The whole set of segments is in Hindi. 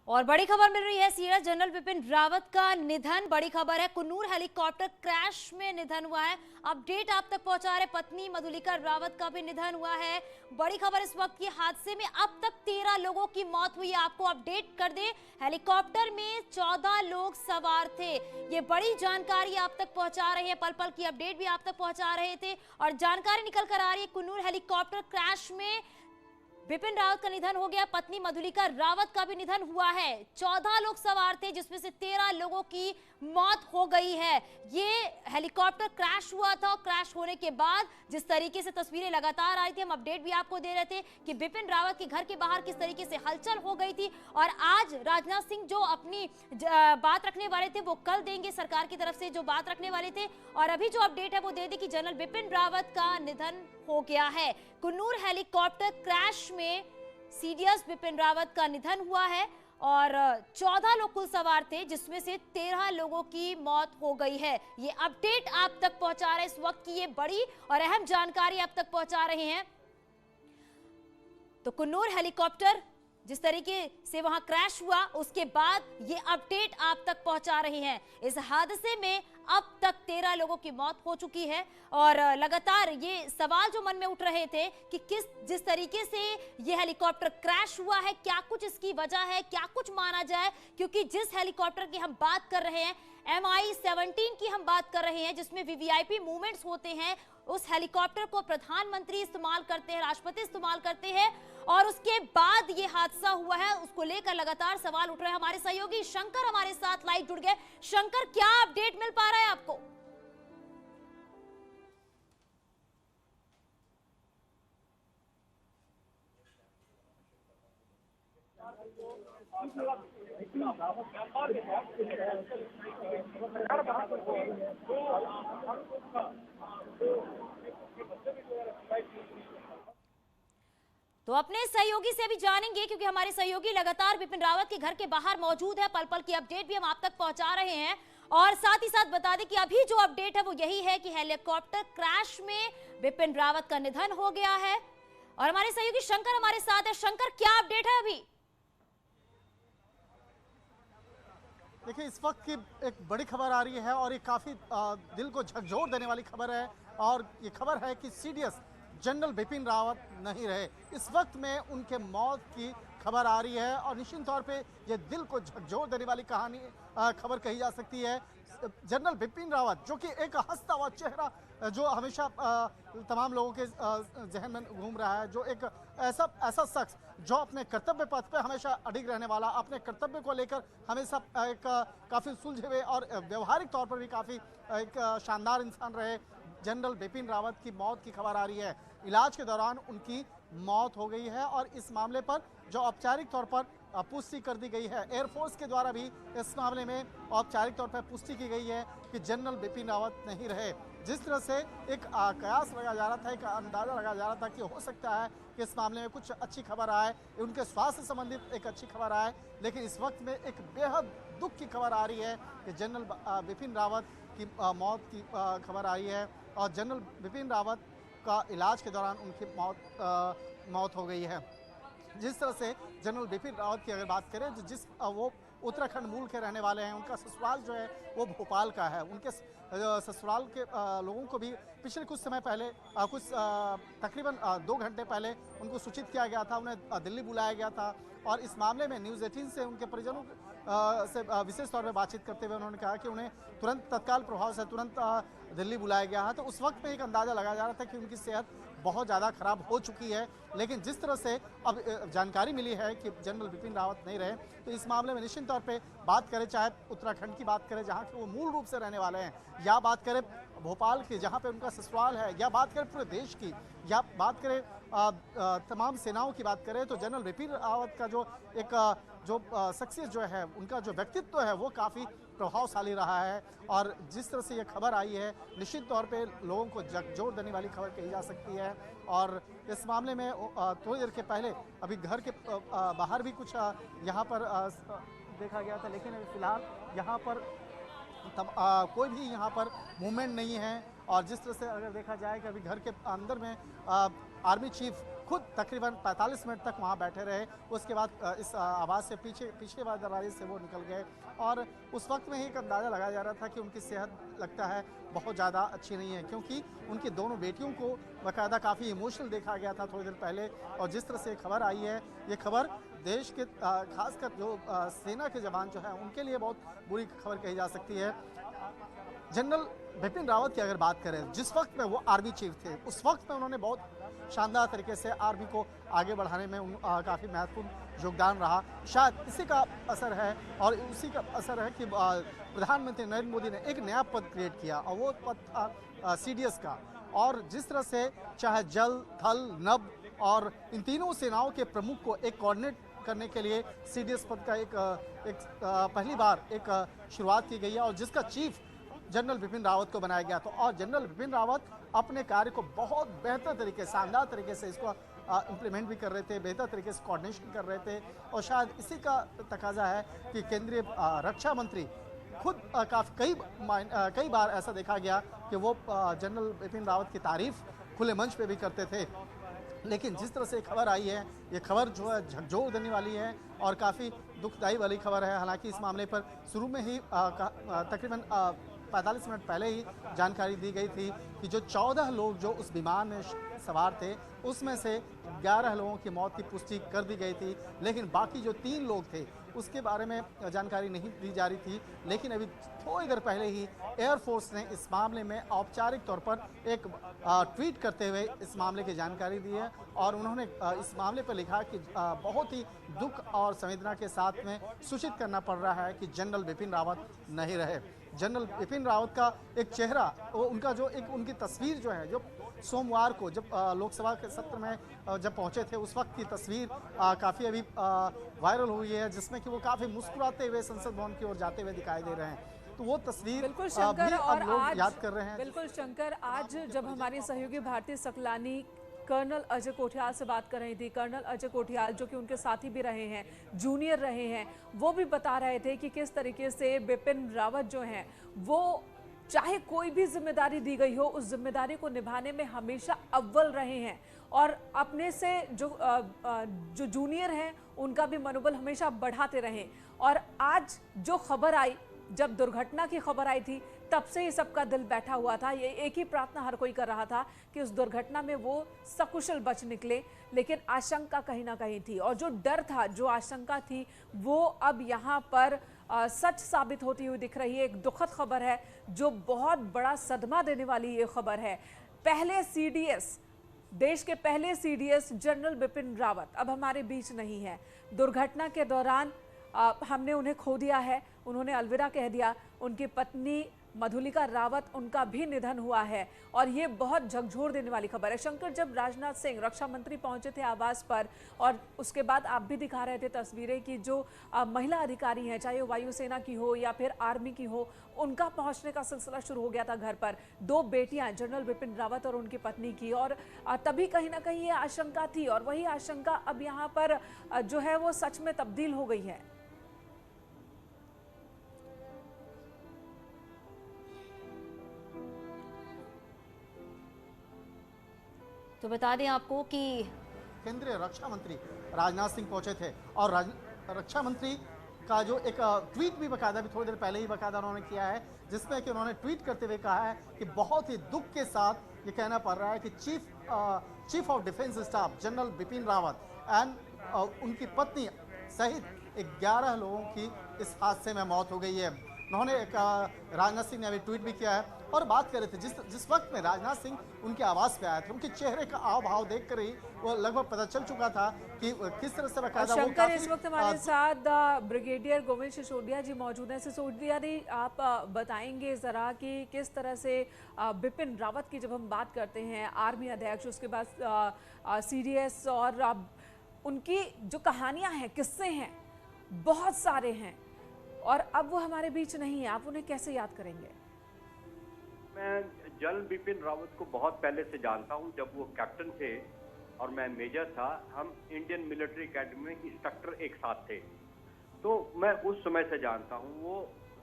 और बड़ी खबर मिल रही है, सीएस जनरल बिपिन रावत का निधन। बड़ी खबर है, कुन्नूर हेलीकॉप्टर क्रैश में निधन हुआ है। अपडेट आप तक पहुंचा रहे, पत्नी मधुलिका रावत का भी निधन हुआ है। बड़ी खबर इस वक्त की, हादसे में अब तक 13 लोगों की मौत हुई है। आपको अपडेट कर दे, हेलीकॉप्टर में 14 लोग सवार थे। ये बड़ी जानकारी आप तक पहुंचा रहे हैं, पल पल की अपडेट भी आप तक पहुंचा रहे थे। और जानकारी निकल कर आ रही है, कुन्नूर हेलीकॉप्टर क्रैश में बिपिन रावत का निधन हो गया, पत्नी मधुलिका रावत का भी निधन हुआ है। 14 लोग सवार थे, जिसमें से 13 लोगों की मौत हो गई है। ये हेलीकॉप्टर क्रैश हुआ था, क्रैश होने के बाद जिस तरीके से तस्वीरें लगातार आ रही थी, हम अपडेट भी आपको दे रहे थे कि बिपिन रावत के घर के बाहर किस तरीके से हलचल हो गई थी। और आज राजनाथ सिंह जो अपनी बात रखने वाले थे, वो कल देंगे, सरकार की तरफ से जो बात रखने वाले थे। और अभी जो अपडेट है वो दे दी कि जनरल बिपिन रावत का निधन हो गया है। कुन्नूर हेलीकॉप्टर क्रैश में सीडीएस बिपिन रावत का निधन हुआ है और 14 लोग कुल सवार थे, जिसमें से 13 लोगों की मौत हो गई है। ये अपडेट आप तक पहुंचा रहे, इस वक्त की ये बड़ी और अहम जानकारी आप तक पहुंचा रहे हैं। तो कुन्नूर हेलीकॉप्टर जिस तरीके से वहां क्रैश हुआ, उसके बाद ये अपडेट आप तक पहुंचा रहे हैं। इस हादसे में अब तक 13 लोगों की मौत हो चुकी है और लगातार ये सवाल जो मन में उठ रहे थे कि जिस तरीके से ये हेलीकॉप्टर क्रैश हुआ है, क्या कुछ इसकी वजह है, क्या कुछ माना जाए। क्योंकि जिस हेलीकॉप्टर की हम बात कर रहे हैं, MI-17 की हम बात कर रहे हैं, जिसमें वीवीआईपी मूवमेंट्स होते हैं, उस हेलीकॉप्टर को प्रधानमंत्री इस्तेमाल करते हैं, राष्ट्रपति इस्तेमाल करते हैं। और उसके बाद ये हादसा हुआ है, उसको लेकर लगातार सवाल उठ रहे हैं। हमारे सहयोगी शंकर हमारे साथ लाइव जुड़ गए। शंकर, क्या अपडेट मिल पा रहा है आपको? तो अपने सहयोगी से भी जानेंगे, क्योंकि हमारे सहयोगी लगातार बिपिन रावत के घर के बाहर मौजूद है। पल पल की अपडेट भी हम आप तक पहुंचा रहे हैं। और साथ ही साथ बता दें कि अभी जो अपडेट है वो यही है कि हेलीकॉप्टर क्रैश में बिपिन रावत का निधन हो गया है। और हमारे सहयोगी शंकर हमारे साथ है। शंकर, क्या अपडेट है अभी? देखिए, इस वक्त की एक बड़ी खबर आ रही है और ये काफ़ी दिल को झकझोर देने वाली खबर है। और ये खबर है कि सीडीएस जनरल बिपिन रावत नहीं रहे। इस वक्त में उनके मौत की खबर आ रही है और निश्चित तौर पे ये दिल को झकझोर देने वाली कहानी खबर कही जा सकती है। जनरल बिपिन रावत, जो कि एक हंसता हुआ चेहरा जो हमेशा तमाम लोगों के जहन में घूम रहा है, जो एक ऐसा शख्स जो अपने कर्तव्य पथ पे हमेशा अडिग रहने वाला, अपने कर्तव्य को लेकर हमेशा एक काफ़ी सुलझे हुए और व्यवहारिक तौर पर भी काफ़ी एक शानदार इंसान रहे। जनरल बिपिन रावत की मौत की खबर आ रही है। इलाज के दौरान उनकी मौत हो गई है और इस मामले पर जो औपचारिक तौर पर पुष्टि कर दी गई है, एयरफोर्स के द्वारा भी इस मामले में औपचारिक तौर पर पुष्टि की गई है कि जनरल बिपिन रावत नहीं रहे। जिस तरह से एक कयास लगा जा रहा था, एक अंदाज़ा लगा जा रहा था कि हो सकता है कि इस मामले में कुछ अच्छी खबर आए, उनके स्वास्थ्य से संबंधित एक अच्छी खबर आए, लेकिन इस वक्त में एक बेहद दुख की खबर आ रही है कि जनरल बिपिन रावत की मौत की खबर आई है। और जनरल बिपिन रावत का इलाज के दौरान उनकी मौत हो गई है। जिस तरह से जनरल बिपिन रावत की अगर बात करें, तो वो उत्तराखंड मूल के रहने वाले हैं, उनका ससुराल जो है वो भोपाल का है। उनके ससुराल के लोगों को भी पिछले कुछ समय पहले तकरीबन 2 घंटे पहले उनको सूचित किया गया था, उन्हें दिल्ली बुलाया गया था। और इस मामले में न्यूज़ 18 से उनके परिजनों से विशेष तौर पर बातचीत करते हुए उन्होंने कहा कि उन्हें तुरंत तत्काल प्रभाव से तुरंत दिल्ली बुलाया गया है। तो उस वक्त में एक अंदाज़ा लगाया जा रहा था कि उनकी सेहत बहुत ज़्यादा खराब हो चुकी है। लेकिन जिस तरह से अब जानकारी मिली है कि जनरल बिपिन रावत नहीं रहे, तो इस मामले में निश्चित तौर पे बात करें, चाहे उत्तराखंड की बात करें जहाँ के वो मूल रूप से रहने वाले हैं, या बात करें भोपाल की जहाँ पे उनका ससुराल है, या बात करें पूरे देश की, या बात करें तमाम सेनाओं की बात करें, तो जनरल बिपिन रावत का जो शख्सियत जो है, उनका जो व्यक्तित्व है, वो काफ़ी प्रभावशाली रहा है। और जिस तरह से ये खबर आई है, निश्चित तौर पे लोगों को झकझोर देने वाली खबर कही जा सकती है। और इस मामले में थोड़ी देर के पहले अभी घर के बाहर भी कुछ यहाँ पर देखा गया था, लेकिन अभी फिलहाल यहाँ पर कोई भी यहाँ पर मूवमेंट नहीं है। और जिस तरह से अगर देखा जाए कि अभी घर के अंदर में आर्मी चीफ खुद तकरीबन 45 मिनट तक वहां बैठे रहे। उसके बाद इस आवाज़ से पिछले वाले दरवाजे से वो निकल गए और उस वक्त में ही एक अंदाज़ा लगाया जा रहा था कि उनकी सेहत लगता है बहुत ज़्यादा अच्छी नहीं है, क्योंकि उनकी दोनों बेटियों को बाकायदा काफ़ी इमोशनल देखा गया था थोड़ी देर पहले। और जिस तरह से खबर आई है, ये खबर देश के खासकर जो सेना के जवान जो हैं उनके लिए बहुत बुरी खबर कही जा सकती है। जनरल बिपिन रावत की अगर बात करें, जिस वक्त में वो आर्मी चीफ थे, उस वक्त में उन्होंने बहुत शानदार तरीके से आर्मी को आगे बढ़ाने में काफ़ी महत्वपूर्ण योगदान रहा। शायद इसी का असर है और उसी का असर है कि प्रधानमंत्री नरेंद्र मोदी ने एक नया पद क्रिएट किया और वो पद था CDS का। और जिस तरह से चाहे जल, थल, नभ और इन तीनों सेनाओं के प्रमुख को एक कोऑर्डिनेट करने के लिए CDS पद का एक पहली बार एक शुरुआत की गई है और जिसका चीफ जनरल बिपिन रावत को बनाया गया। तो और जनरल बिपिन रावत अपने कार्य को बहुत बेहतर तरीके, शानदार तरीके से इसको इम्प्लीमेंट भी कर रहे थे, बेहतर तरीके से कोऑर्डिनेशन कर रहे थे। और शायद इसी का तकाजा है कि केंद्रीय रक्षा मंत्री खुद कई बार ऐसा देखा गया कि वो जनरल बिपिन रावत की तारीफ खुले मंच पे भी करते थे। लेकिन जिस तरह से खबर आई है, ये खबर जो है झकझोर देने वाली है और काफ़ी दुखदायी वाली खबर है। हालांकि इस मामले पर शुरू में ही तकरीबन 45 मिनट पहले ही जानकारी दी गई थी कि जो 14 लोग जो उस विमान में सवार थे, उसमें से 11 लोगों की मौत की पुष्टि कर दी गई थी। लेकिन बाकी जो 3 लोग थे उसके बारे में जानकारी नहीं दी जा रही थी। लेकिन अभी थोड़ी देर पहले ही एयरफोर्स ने इस मामले में औपचारिक तौर पर एक ट्वीट करते हुए इस मामले की जानकारी दी है और उन्होंने इस मामले पर लिखा कि बहुत ही दुख और संवेदना के साथ में सूचित करना पड़ रहा है कि जनरल बिपिन रावत नहीं रहे। जनरल बिपिन रावत का एक चेहरा, उनका जो एक उनकी तस्वीर जो है, जो सोमवार को जब लोकसभा के सत्र में जब पहुंचे थे उस वक्त की तस्वीर काफ़ी अभी वायरल हुई है, जिसमें कि वो काफ़ी मुस्कुराते हुए संसद भवन की ओर जाते हुए दिखाई दे रहे हैं। तो वो तस्वीर बिल्कुल शंकर, और लोग आज याद कर रहे हैं। बिल्कुल शंकर, आज जब हमारी सहयोगी भारती सकलानी कर्नल अजय कोठियाल से बात कर रही थी, कर्नल अजय कोठियाल जो कि उनके साथी भी रहे हैं, जूनियर रहे हैं, वो भी बता रहे थे कि किस तरीके से बिपिन रावत जो हैं वो चाहे कोई भी जिम्मेदारी दी गई हो, उस जिम्मेदारी को निभाने में हमेशा अव्वल रहे हैं और अपने से जो जूनियर हैं उनका भी मनोबल हमेशा बढ़ाते रहे। और आज जो खबर आई, जब दुर्घटना की खबर आई थी, तब से ही सबका दिल बैठा हुआ था। ये एक ही प्रार्थना हर कोई कर रहा था कि उस दुर्घटना में वो सकुशल बच निकले, लेकिन आशंका कहीं ना कहीं थी और जो डर था, जो आशंका थी, वो अब यहाँ पर सच साबित होती हुई दिख रही है। एक दुखद खबर है जो बहुत बड़ा सदमा देने वाली ये खबर है। पहले CDS, देश के पहले CDS जनरल बिपिन रावत अब हमारे बीच नहीं है। दुर्घटना के दौरान हमने उन्हें खो दिया है, उन्होंने अलविदा कह दिया। उनकी पत्नी मधुलिका रावत, उनका भी निधन हुआ है और ये बहुत झकझोर देने वाली खबर है। शंकर, जब राजनाथ सिंह रक्षा मंत्री पहुंचे थे आवास पर और उसके बाद आप भी दिखा रहे थे तस्वीरें कि जो महिला अधिकारी हैं, चाहे वो वायुसेना की हो या फिर आर्मी की हो, उनका पहुंचने का सिलसिला शुरू हो गया था घर पर। 2 बेटियां, जनरल बिपिन रावत और उनकी पत्नी की, और तभी कहीं ना कहीं ये आशंका थी और वही आशंका अब यहाँ पर जो है वो सच में तब्दील हो गई है। तो बता दें आपको कि केंद्रीय रक्षा मंत्री राजनाथ सिंह पहुंचे थे और रक्षा मंत्री का जो एक ट्वीट भी बकायदा भी थोड़ी देर पहले ही बकायदा उन्होंने किया है, जिसमें कि उन्होंने ट्वीट करते हुए कहा है कि बहुत ही दुख के साथ ये कहना पड़ रहा है कि chief of defence staff general Bipin Rawat and उनकी पत्नी सहित 11 लोगों की इस हादसे में मौत हो गई है। उन्होंने एक राजनाथ सिंह ने अभी ट्वीट भी किया है और बात कर रहे थे जिस वक्त में राजनाथ सिंह उनके आवास पे आए थे, उनके चेहरे का हाव भाव देख कर ही वो लगभग पता चल चुका था कि किस तरह से बकायदा वो शंकर, इस वक्त हमारे साथ ब्रिगेडियर गोविंद सिसोदिया जी मौजूद हैं। सिसोदिया जी, आप बताएंगे जरा कि किस तरह से बिपिन रावत की जब हम बात करते हैं, आर्मी अध्यक्ष, उसके बाद CDS, और उनकी जो कहानियां हैं, किस्से हैं, बहुत सारे हैं और अब वो हमारे बीच नहीं है, आप उन्हें कैसे याद करेंगे? मैं जनरल बिपिन रावत को बहुत पहले से जानता हूं। जब वो कैप्टन थे और मैं मेजर था, हम इंडियन मिलिट्री एकेडमी में इंस्ट्रक्टर एक साथ थे, तो मैं उस समय से जानता हूं। वो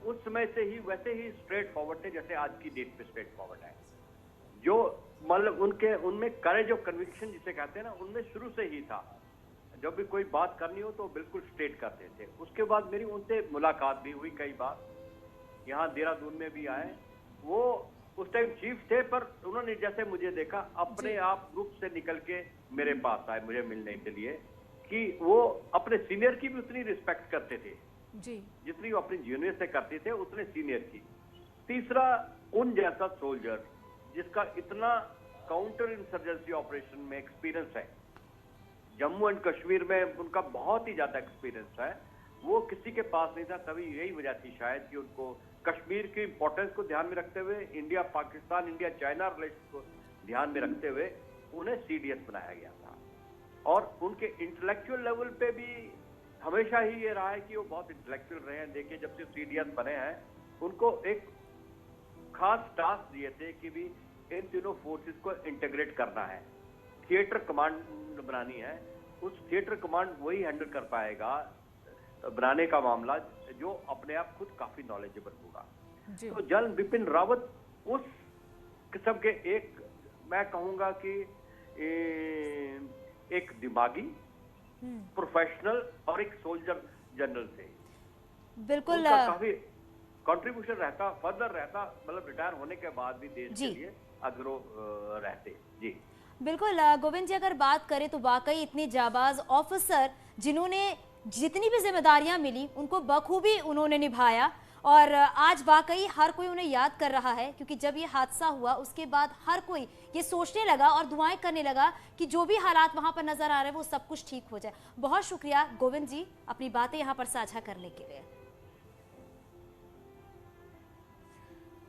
उस समय से ही वैसे ही स्ट्रेट फॉरवर्ड थे जैसे आज की डेट पे स्ट्रेट फॉरवर्ड है। जो मतलब उनके उनमें करेज ऑफ कन्विक्शन जिसे कहते हैं ना, उनमें शुरू से ही था। जब भी कोई बात करनी हो तो बिल्कुल स्ट्रेट करते थे। उसके बाद मेरी उनसे मुलाकात भी हुई कई बार, यहाँ देहरादून में भी आए। वो उस टाइम चीफ थे, पर उन्होंने जैसे मुझे देखा अपने आप ग्रुप से निकल के मेरे पास आए मुझे मिलने के लिए, कि वो अपने सीनियर की भी उतनी रिस्पेक्ट करते थे जी, जितनी वो अपने जूनियर से करते थे उतने सीनियर की। तीसरा, उन जैसा सोल्जर जिसका इतना काउंटर इंसर्जेंसी ऑपरेशन में एक्सपीरियंस है, जम्मू एंड कश्मीर में उनका बहुत ही ज्यादा एक्सपीरियंस है, वो किसी के पास नहीं था। तभी यही वजह थी शायद कि उनको कश्मीर की इंपॉर्टेंस को ध्यान में रखते हुए, India Pakistan, India China relation को ध्यान में रखते हुए उन्हें सीडीएस बनाया गया था। और उनके इंटेलेक्चुअल लेवल पे भी हमेशा ही ये रहा है कि वो बहुत इंटेलेक्चुअल रहे हैं। देखिए, जब से सीडीएस बने हैं उनको एक खास टास्क दिए थे कि भी इन तीनों फोर्सेस को इंटीग्रेट करना है, थिएटर कमांड बनानी है। उस थिएटर कमांड वही हैंडल कर पाएगा बनाने का मामला जो अपने आप खुद काफी नॉलेजेबल होगा। तो जनरल बिपिन रावत उस किस्म के एक, मैं कहूंगा कि एक दिमागी, प्रोफेशनल और एक सोल्जर जनरल थे। बिल्कुल उनका काफी कंट्रीब्यूशन रहता, फर्दर रहता, मतलब रिटायर होने के बाद भी देश के लिए अगर वो रहते। जी बिल्कुल गोविंद जी, अगर बात करें तो वाकई इतने जाबाज ऑफिसर जिन्होंने जितनी भी जिम्मेदारियां मिली उनको बखूबी उन्होंने निभाया, और आज वाकई हर कोई उन्हें याद कर रहा है, क्योंकि जब ये हादसा हुआ उसके बाद हर कोई ये सोचने लगा और दुआएं करने लगा कि जो भी हालात वहां पर नजर आ रहे हैं वो सब कुछ ठीक हो जाए। बहुत शुक्रिया गोविंद जी अपनी बातें यहाँ पर साझा करने के लिए।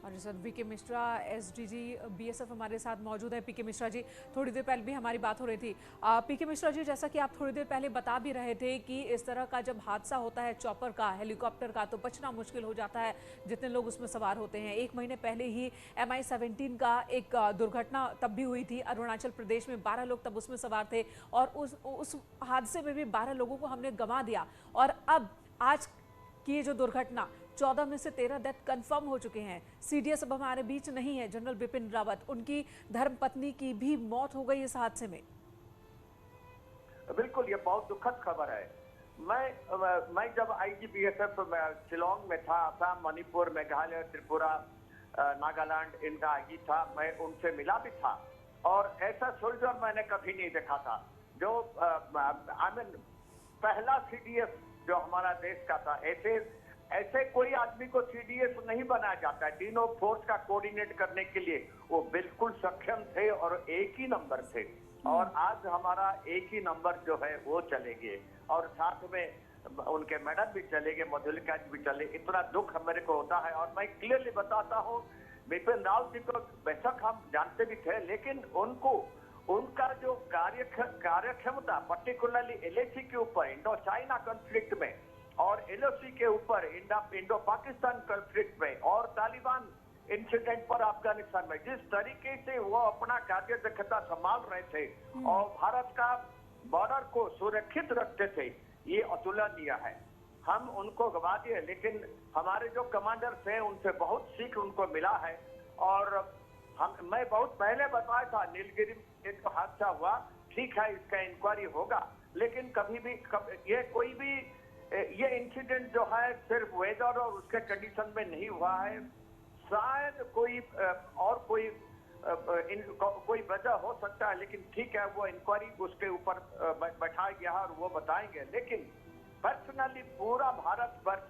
और सर पीके मिश्रा एसडीजी बीएसएफ हमारे साथ मौजूद है। पीके मिश्रा जी, थोड़ी देर पहले भी हमारी बात हो रही थी। पीके मिश्रा जी, जैसा कि आप थोड़ी देर पहले बता भी रहे थे कि इस तरह का जब हादसा होता है चॉपर का, हेलीकॉप्टर का, तो बचना मुश्किल हो जाता है जितने लोग उसमें सवार होते हैं। 1 महीने पहले ही MI-17 का एक दुर्घटना तब भी हुई थी अरुणाचल प्रदेश में, 12 लोग तब उसमें सवार थे और उस हादसे में भी 12 लोगों को हमने गंवा दिया। और अब आज की ये जो दुर्घटना, 14 में से 13 डेथ कंफर्म हो चुके हैं। सीडीएस अब हमारे बीच नहीं है, जनरल बिपिन रावत, उनकी धर्मपत्नी की भी मौत हो गई इस हादसे में। बिल्कुल, ये बहुत दुखद खबर है। मैं जब IGBSF शिलोंग में था, असम, मणिपुर, मेघालय, त्रिपुरा, नागालैंड इनका आईजी था, मैं उनसे मिला भी था और ऐसा सोल्जर मैंने कभी नहीं देखा था जो पहला सीडीएस जो हमारा देश का था। ऐसे कोई आदमी को सीडीएस नहीं बनाया जाता है। तीनों फोर्स का कोऑर्डिनेट करने के लिए वो बिल्कुल सक्षम थे और एक ही नंबर थे। और आज हमारा एक ही नंबर जो है वो चले गए और साथ में उनके मैडम भी चले गए, मधुलिका जी भी चले। इतना दुख मेरे को होता है। और मैं क्लियरली बताता हूँ, बिपिन रावत जी को बेशक हम जानते भी थे, लेकिन उनका जो कार्यक्षमता पर्टिकुलरली LAC के ऊपर, इंडो चाइना कॉन्फ्लिक्ट में, और LOC के ऊपर इंडो पाकिस्तान कॉन्फ्लिक्ट में, और तालिबान इंसिडेंट पर अफगानिस्तान में, जिस तरीके से वो अपना कार्य दक्षता संभाल रहे थे और भारत का बॉर्डर को सुरक्षित रखते थे, ये अतुलनीय है। हम उनको गवा दिए, लेकिन हमारे जो कमांडर थे उनसे बहुत सीख उनको मिला है। और मैं बहुत पहले बताया था, नीलगिरी में जो हादसा हुआ, ठीक है इसका इंक्वायरी होगा, लेकिन कभी भी ये इंसिडेंट जो है सिर्फ वेदर और उसके कंडीशन में नहीं हुआ है। शायद कोई वजह हो सकता है, लेकिन ठीक है, वो इंक्वायरी उसके ऊपर बैठाया गया और वो बताएंगे। लेकिन पर्सनली पूरा भारत वर्ष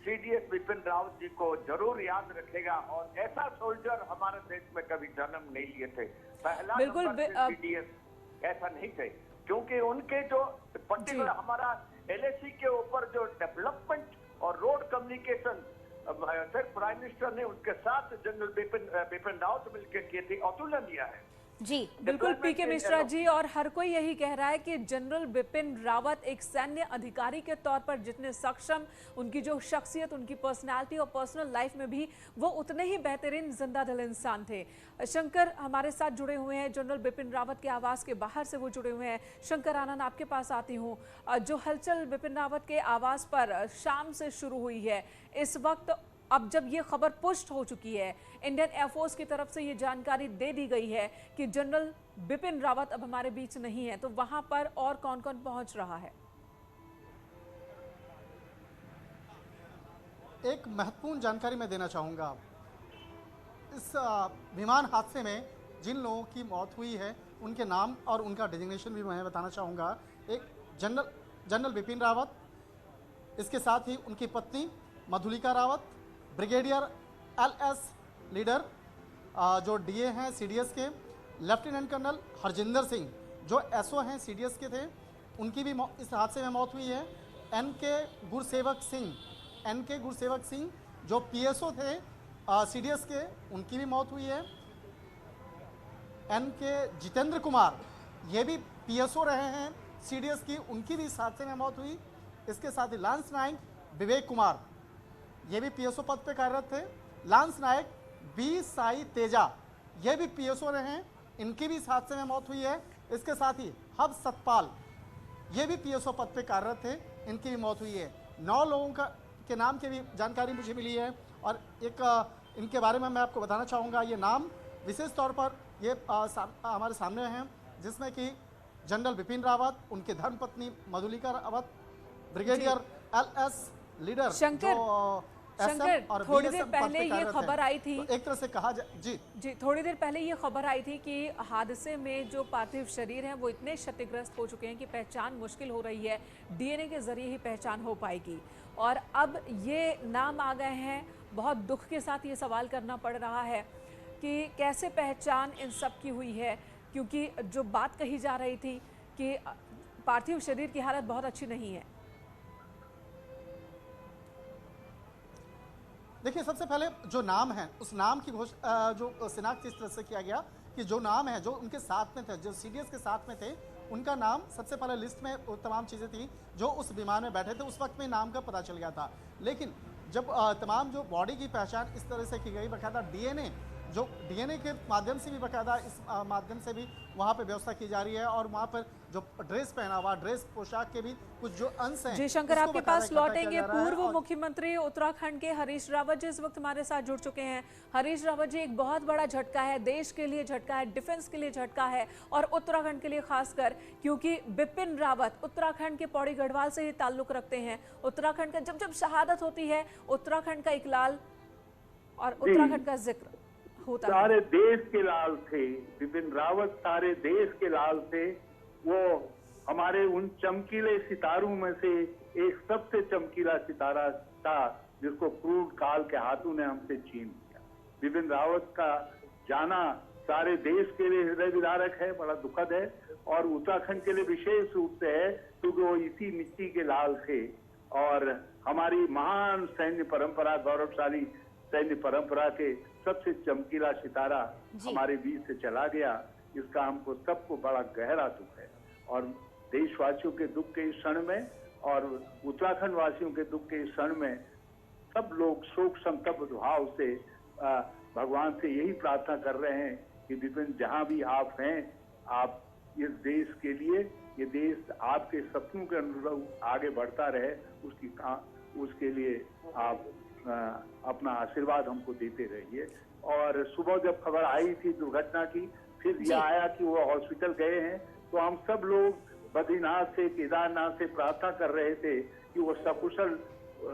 सीडीएस बिपिन रावत जी को जरूर याद रखेगा। और ऐसा सोल्जर हमारे देश में कभी जन्म नहीं लिए थे। पहला सीडीएस ऐसा नहीं थे, क्योंकि उनके जो पर्टिकुलर हमारा LAC के ऊपर जो डेवलपमेंट और रोड कम्युनिकेशन सिर्फ प्राइम मिनिस्टर ने उसके साथ जनरल बिपिन रावत मिलकर किए थे, अतुलनीय है। जी बिल्कुल पीके मिश्रा जी, और हर कोई यही कह रहा है कि जनरल बिपिन रावत एक सैन्य अधिकारी के तौर पर जितने सक्षम, उनकी जो शख्सियत, उनकी पर्सनालिटी और पर्सनल लाइफ में भी वो उतने ही बेहतरीन जिंदा दिल इंसान थे। शंकर हमारे साथ जुड़े हुए हैं, जनरल बिपिन रावत के आवास के बाहर से वो जुड़े हुए हैं। शंकर आनंद, आपके पास आती हूँ। जो हलचल बिपिन रावत के आवास पर शाम से शुरू हुई है, इस वक्त अब जब ये खबर पुष्ट हो चुकी है, इंडियन एयरफोर्स की तरफ से ये जानकारी दे दी गई है कि जनरल बिपिन रावत अब हमारे बीच नहीं है, तो वहां पर और कौन कौन पहुंच रहा है? एक महत्वपूर्ण जानकारी मैं देना चाहूँगा। इस विमान हादसे में जिन लोगों की मौत हुई है उनके नाम और उनका डेजिग्नेशन भी मैं बताना चाहूँगा। एक जनरल बिपिन रावत, इसके साथ ही उनकी पत्नी Madhulika Rawat, brigadier LS leader जो DA हैं CDS के, लेफ्टिनेंट कर्नल हरजिंदर सिंह जो SO हैं CDS के थे, उनकी भी इस हादसे में मौत हुई है। NK गुरसेवक सिंह जो PSO थे CDS के, उनकी भी मौत हुई है। NK जितेंद्र कुमार ये भी PSO रहे हैं CDS की, उनकी भी इस हादसे में मौत हुई। इसके साथ ही लांस नायक विवेक कुमार ये भी PSO पद पे कार्यरत थे। लांस नायक B साई तेजा ये भी PSO रहे हैं, इनकी भी इस हादसे में मौत हुई है। इसके साथ ही हब सतपाल ये भी PSO पद पे कार्यरत थे, इनकी भी मौत हुई है। 9 लोगों के नाम की भी जानकारी मुझे मिली है और एक इनके बारे में मैं आपको बताना चाहूँगा। ये नाम विशेष तौर पर ये हमारे सामने हैं, जिसमें कि जनरल बिपिन रावत, उनके धर्मपत्नी Madhulika Rawat, brigadier LS leader Shankar, और थोड़ी देर पहले ये खबर आई थी, तो एक तरह से कहा जाए जी थोड़ी देर पहले ये खबर आई थी कि हादसे में जो पार्थिव शरीर हैं वो इतने क्षतिग्रस्त हो चुके हैं कि पहचान मुश्किल हो रही है, DNA के जरिए ही पहचान हो पाएगी। और अब ये नाम आ गए हैं, बहुत दुख के साथ ये सवाल करना पड़ रहा है कि कैसे पहचान इन सब की हुई है, क्योंकि जो बात कही जा रही थी कि पार्थिव शरीर की हालत बहुत अच्छी नहीं है। देखिए, सबसे पहले जो नाम है उस नाम की जो शिनाख्त इस तरह से किया गया कि जो नाम है जो उनके साथ में थे, जो CDS के साथ में थे, उनका नाम सबसे पहले लिस्ट में वो तमाम चीज़ें थी जो उस विमान में बैठे थे, उस वक्त में नाम का पता चल गया था। लेकिन जब तमाम जो बॉडी की पहचान इस तरह से की गई, बाकायदा DNA के माध्यम से भी बाकायदा इस माध्यम से भी वहाँ पे व्यवस्था की जा रही है और वहाँ पर जो ड्रेस पहना हुआ, ड्रेस पोशाक के भी कुछ जो अंश हैं। जी शंकर, आपके पास लौटेंगे। पूर्व मुख्यमंत्री उत्तराखंड के हरीश रावत जी इस वक्त हमारे साथ जुड़ चुके हैं। हरीश रावत जी, एक बहुत बड़ा झटका है, देश के लिए झटका है, डिफेंस के लिए झटका है और उत्तराखंड के लिए खासकर, क्योंकि बिपिन रावत उत्तराखंड के पौड़ी गढ़वाल से ही ताल्लुक रखते हैं। उत्तराखंड का जब शहादत होती है, उत्तराखंड का इकलाल और उत्तराखंड का जिक्र होता है। सारे देश के लाल थे बिपिन रावत, सारे देश के लाल थे। वो हमारे उन चमकीले सितारों में से एक सबसे चमकीला सितारा था जिसको क्रूर काल के हाथों ने हमसे छीन लिया। बिपिन रावत का जाना सारे देश के लिए हृदय विदारक है, बड़ा दुखद है और उत्तराखंड के लिए विशेष रूप से है क्योंकि वो इसी मिट्टी के लाल थे और हमारी महान सैन्य परंपरा, गौरवशाली सैन्य परंपरा के सबसे चमकीला सितारा हमारे बीच से चला गया। इसका हमको सबको बड़ा गहरा दुख है और देशवासियों के दुख के इस क्षण में और उत्तराखंड वासियों के दुख के इस क्षण में सब लोग शोक संतप्त भाव से भगवान से यही प्रार्थना कर रहे हैं कि विपिन, जहां भी आप हैं, आप इस देश के लिए, ये देश आपके सपनों के अनुरूप आगे बढ़ता रहे, उसके लिए आप अपना आशीर्वाद हमको देते रहिए। और सुबह जब खबर आई थी दुर्घटना की, फिर यह आया कि वो हॉस्पिटल गए हैं, तो हम सब लोग बद्रीनाथ से, केदारनाथ से प्रार्थना कर रहे थे कि वो सकुशल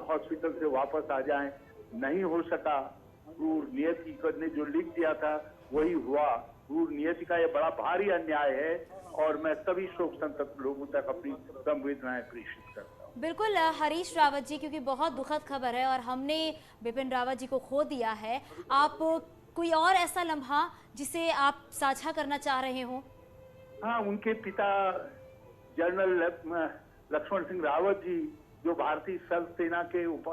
हॉस्पिटल से वापस आ जाएं। नहीं हो सका। क्रूर नियति ने जो लिख दिया था वही हुआ। क्रूर नियति का ये बड़ा भारी अन्याय है और मैं सभी शोक संतप्त लोगों तक अपनी संवेदनाएं प्रेषित करता हूँ। बिल्कुल हरीश रावत जी, क्योंकि बहुत दुखद खबर है और हमने बिपिन रावत जी को खो दिया है। आप कोई और ऐसा लम्हा जिसे आप साझा करना चाह रहे हो? हाँ, उनके पिता जनरल लक्ष्मण सिंह रावत जी जो भारतीय स्थल सेना के उप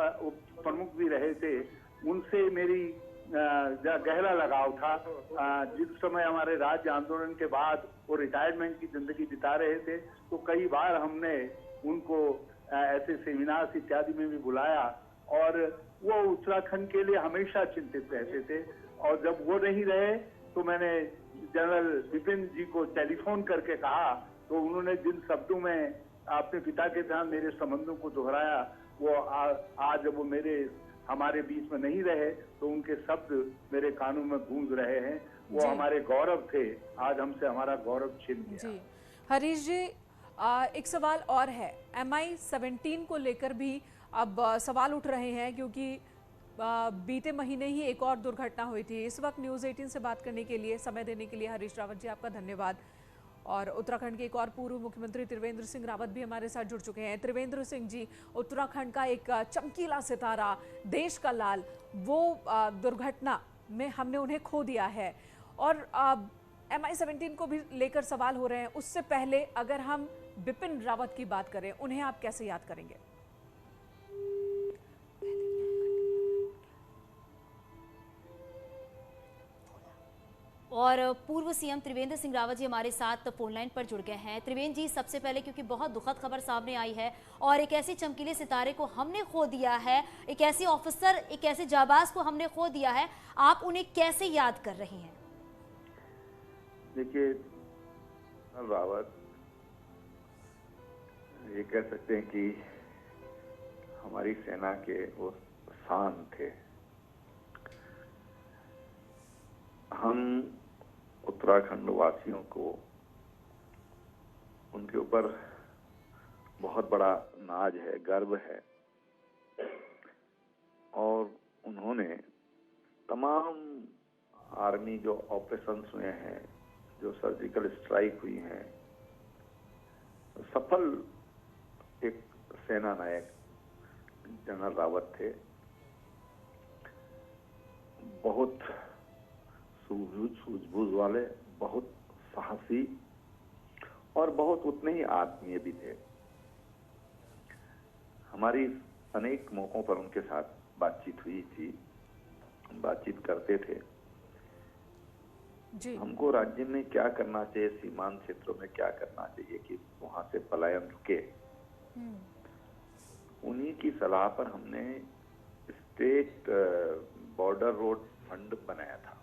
प्रमुख भी रहे थे, उनसे मेरी गहरा लगाव था। जिस समय हमारे राज्य आंदोलन के बाद वो रिटायरमेंट की जिंदगी बिता रहे थे, तो कई बार हमने उनको ऐसे सेमिनार्स इत्यादि में भी बुलाया और वो उत्तराखंड के लिए हमेशा चिंतित रहते थे। और जब वो नहीं रहे तो मैंने जनरल बिपिन जी को टेलीफोन करके कहा, तो उन्होंने जिन शब्दों में अपने पिता के साथ मेरे संबंधों को दोहराया, वो आज वो मेरे हमारे बीच में नहीं रहे तो उनके शब्द मेरे कानों में गूंज रहे हैं। वो जी। हमारे गौरव थे, आज हमसे हमारा गौरव छिन गया। जी हरीश जी, एक सवाल और है, MI-17 को लेकर भी अब सवाल उठ रहे हैं क्योंकि बीते महीने ही एक और दुर्घटना हुई थी। इस वक्त न्यूज़ 18 से बात करने के लिए, समय देने के लिए हरीश रावत जी आपका धन्यवाद। और उत्तराखंड के एक और पूर्व मुख्यमंत्री त्रिवेंद्र सिंह रावत भी हमारे साथ जुड़ चुके हैं। त्रिवेंद्र सिंह जी, उत्तराखंड का एक चमकीला सितारा, देश का लाल, वो दुर्घटना में हमने उन्हें खो दिया है और MI-17 को भी लेकर सवाल हो रहे हैं। उससे पहले अगर हम बिपिन रावत की बात करें, उन्हें आप कैसे याद करेंगे? और पूर्व सीएम त्रिवेंद्र सिंह रावत जी हमारे साथ फोन लाइन पर जुड़ गए हैं। त्रिवेंद्र जी, सबसे पहले क्योंकि बहुत दुखद खबर सामने आई है और एक ऐसे चमकीले सितारे को हमने खो दिया है, एक ऐसे ऑफिसर, एक ऐसे जाबाज को हमने खो दिया है, आप उन्हें कैसे याद कर रही हैं? देखिए, रावत ये कह सकते हैं कि हमारी सेना के वो शान थे। हम उत्तराखंड वासियों को उनके ऊपर बहुत बड़ा नाज है, गर्व है और उन्होंने तमाम आर्मी जो ऑपरेशंस हुए हैं, जो सर्जिकल स्ट्राइक हुई हैं, सफल एक सेना नायक जनरल रावत थे। बहुत सूझबूझ वाले, बहुत साहसी और बहुत उतने ही आत्मीय भी थे। हमारी अनेक मौकों पर उनके साथ बातचीत हुई थी, बातचीत करते थे। जी। हमको राज्य में क्या करना चाहिए, सीमांत क्षेत्रों में क्या करना चाहिए कि वहां से पलायन रुके, उन्हीं की सलाह पर हमने स्टेट बॉर्डर रोड फंड बनाया था।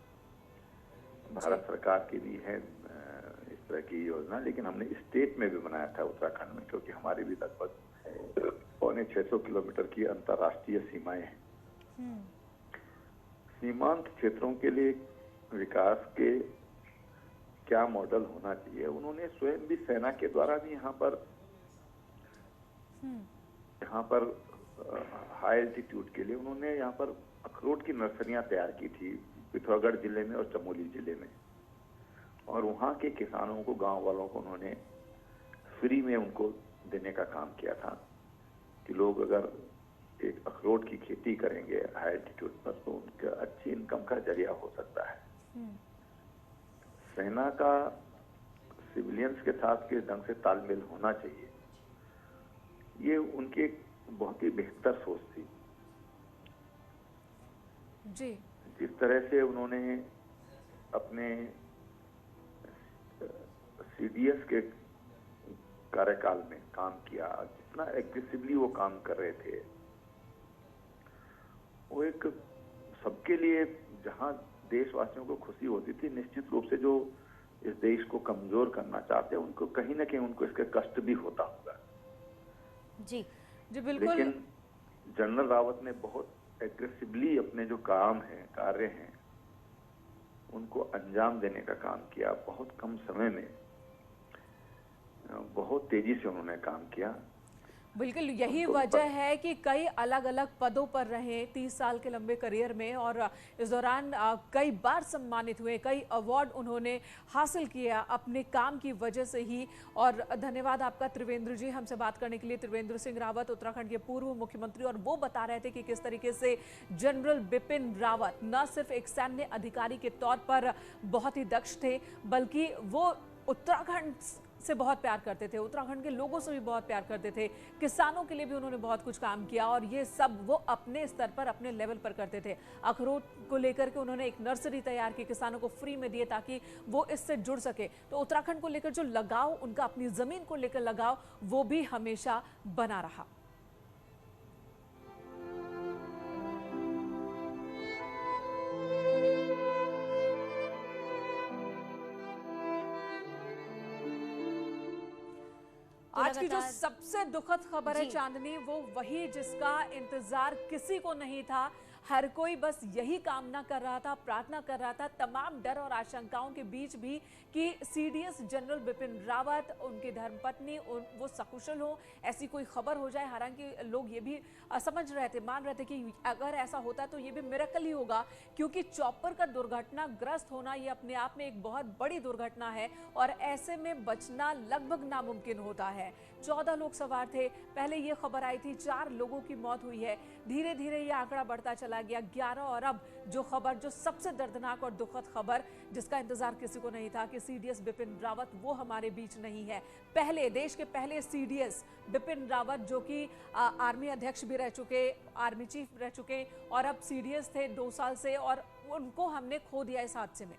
भारत सरकार की भी है इस तरह की योजना, लेकिन हमने स्टेट में भी बनाया था उत्तराखंड में, क्योंकि हमारी भी लगभग 650 किलोमीटर की अंतर्राष्ट्रीय सीमाएं हैं। सीमांत क्षेत्रों के लिए विकास के क्या मॉडल होना चाहिए, उन्होंने स्वयं भी सेना के द्वारा भी यहाँ पर हाई एल्टीट्यूड के लिए उन्होंने यहाँ पर अखरोट की नर्सरियां तैयार की थी, पिथौरागढ़ जिले में और चमोली जिले में। और वहाँ के किसानों को, गांव वालों को उन्होंने फ्री में उनको देने का काम किया था कि लोग अगर एक अखरोट की खेती करेंगे हाई एल्टीट्यूड पर तो उनका अच्छी इनकम का जरिया हो सकता है। सेना का सिविलियंस के साथ किस ढंग से तालमेल होना चाहिए, ये उनकी बहुत ही बेहतर सोच थी। जी। जिस तरह से उन्होंने अपने CDS के कार्यकाल में काम किया, जितना एग्रेसिवली वो काम कर रहे थे, वो एक सबके लिए, जहां देशवासियों को खुशी होती थी, निश्चित रूप से जो इस देश को कमजोर करना चाहते हैं उनको कहीं ना कहीं उनको इसके कष्ट भी होता होगा। जी जी बिल्कुल। लेकिन जनरल रावत ने बहुत एग्रेसिवली अपने जो काम है, कार्य हैं, उनको अंजाम देने का काम किया। बहुत कम समय में बहुत तेजी से उन्होंने काम किया। बिल्कुल यही वजह है कि कई अलग अलग पदों पर रहे 30 साल के लंबे करियर में और इस दौरान कई बार सम्मानित हुए, कई अवार्ड उन्होंने हासिल किया अपने काम की वजह से ही। और धन्यवाद आपका त्रिवेंद्र जी, हमसे बात करने के लिए। त्रिवेंद्र सिंह रावत उत्तराखंड के पूर्व मुख्यमंत्री, और वो बता रहे थे कि किस तरीके से जनरल बिपिन रावत न सिर्फ एक सैन्य अधिकारी के तौर पर बहुत ही दक्ष थे, बल्कि वो उत्तराखंड से बहुत प्यार करते थे, उत्तराखंड के लोगों से भी बहुत प्यार करते थे, किसानों के लिए भी उन्होंने बहुत कुछ काम किया और ये सब वो अपने स्तर पर, अपने लेवल पर करते थे। अखरोट को लेकर के उन्होंने एक नर्सरी तैयार की, किसानों को फ्री में दिए ताकि वो इससे जुड़ सके। तो उत्तराखंड को लेकर जो लगाव उनका, अपनी जमीन को लेकर लगाव, वो भी हमेशा बना रहा। आज आज की जो लगातार सबसे दुखद खबर है जी। चांदनी, वो वही जिसका इंतजार किसी को नहीं था। हर कोई बस यही कामना कर रहा था, प्रार्थना कर रहा था, तमाम डर और आशंकाओं के बीच भी, कि सीडीएस जनरल बिपिन रावत, उनकी धर्मपत्नी वो सकुशल हो, ऐसी कोई खबर हो जाए। हालांकि लोग ये भी समझ रहे थे, मान रहे थे कि अगर ऐसा होता है तो ये भी मिरेकल ही होगा, क्योंकि चॉपर का दुर्घटनाग्रस्त होना ये अपने आप में एक बहुत बड़ी दुर्घटना है और ऐसे में बचना लगभग नामुमकिन होता है। 14 लोग सवार थे, पहले ये खबर आई थी 4 लोगों की मौत हुई है, धीरे धीरे ये आंकड़ा बढ़ता चला गया 11, और अब जो खबर, जो सबसे दर्दनाक और दुखद खबर जिसका इंतजार किसी को नहीं था, कि सीडीएस बिपिन रावत वो हमारे बीच नहीं है। पहले, देश के पहले सीडीएस बिपिन रावत, जो कि आर्मी अध्यक्ष भी रह चुके, आर्मी चीफ रह चुके, और अब सीडीएस थे 2 साल से, और उनको हमने खो दिया इस हादसे में।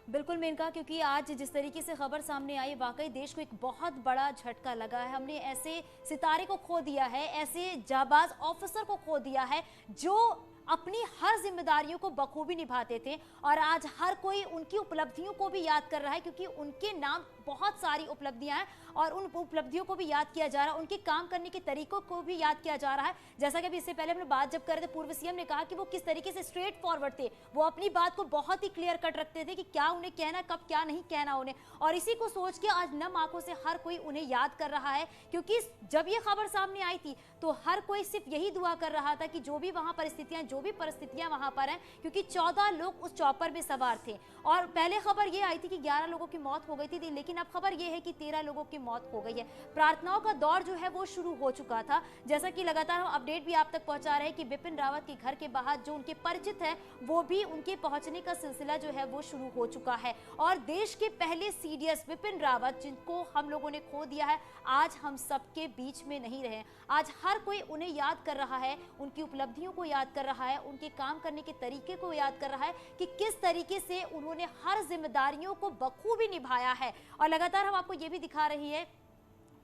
बिल्कुल मेनका, क्योंकि आज जिस तरीके से खबर सामने आई, वाकई देश को एक बहुत बड़ा झटका लगा है। हमने ऐसे सितारे को खो दिया है, ऐसे जाबाज ऑफिसर को खो दिया है जो अपनी हर जिम्मेदारियों को बखूबी निभाते थे, और आज हर कोई उनकी उपलब्धियों को भी याद कर रहा है, क्योंकि उनके नाम बहुत सारी उपलब्धियां हैं और उन उपलब्धियों को भी याद किया जा रहा है, उनके काम करने के तरीकों को भी याद किया जा रहा है। जैसा कि अभी इससे पहले हमने बात जब कर रहे थे, पूर्व सीएम ने कहा कि वो किस तरीके से स्ट्रेट फॉरवर्ड थे, वो अपनी बात को बहुत ही क्लियर कट रखते थे कि क्या उन्हें कहना, कब क्या नहीं कहना उन्हें, और इसी को सोच के आज नम आंखों से हर कोई उन्हें याद कर रहा है। क्योंकि जब ये खबर सामने आई थी तो हर कोई सिर्फ यही दुआ कर रहा था कि जो भी वहां परिस्थितियां वहां पर हैं, क्योंकि 14 लोग उस चॉपर में सवार थे, और पहले खबर ये आई थी कि 11 लोगों की मौत हो गई थी, लेकिन अब खबर ये है कि 13 लोगों की मौत हो गई है। प्रार्थनाओं का दौर जो है वो शुरू हो चुका था, जैसा कि लगातार हम अपडेट भी आप तक पहुंचा रहे हैं कि बिपिन रावत के घर के बाहर जो उनके परिचित है, वो भी उनके पहुंचने का सिलसिला जो है वो शुरू हो चुका है। और देश के पहले सीडीएस बिपिन रावत, जिनको हम लोगों ने खो दिया है, आज हम सबके बीच में नहीं रहे। आज हर कोई उन्हें याद कर रहा है, उनकी उपलब्धियों को याद कर रहा है, उनके काम करने के तरीके को याद कर रहा है कि किस तरीके से उन्होंने हर जिम्मेदारियों को बखूबी निभाया है। और लगातार हम आपको ये भी दिखा रही है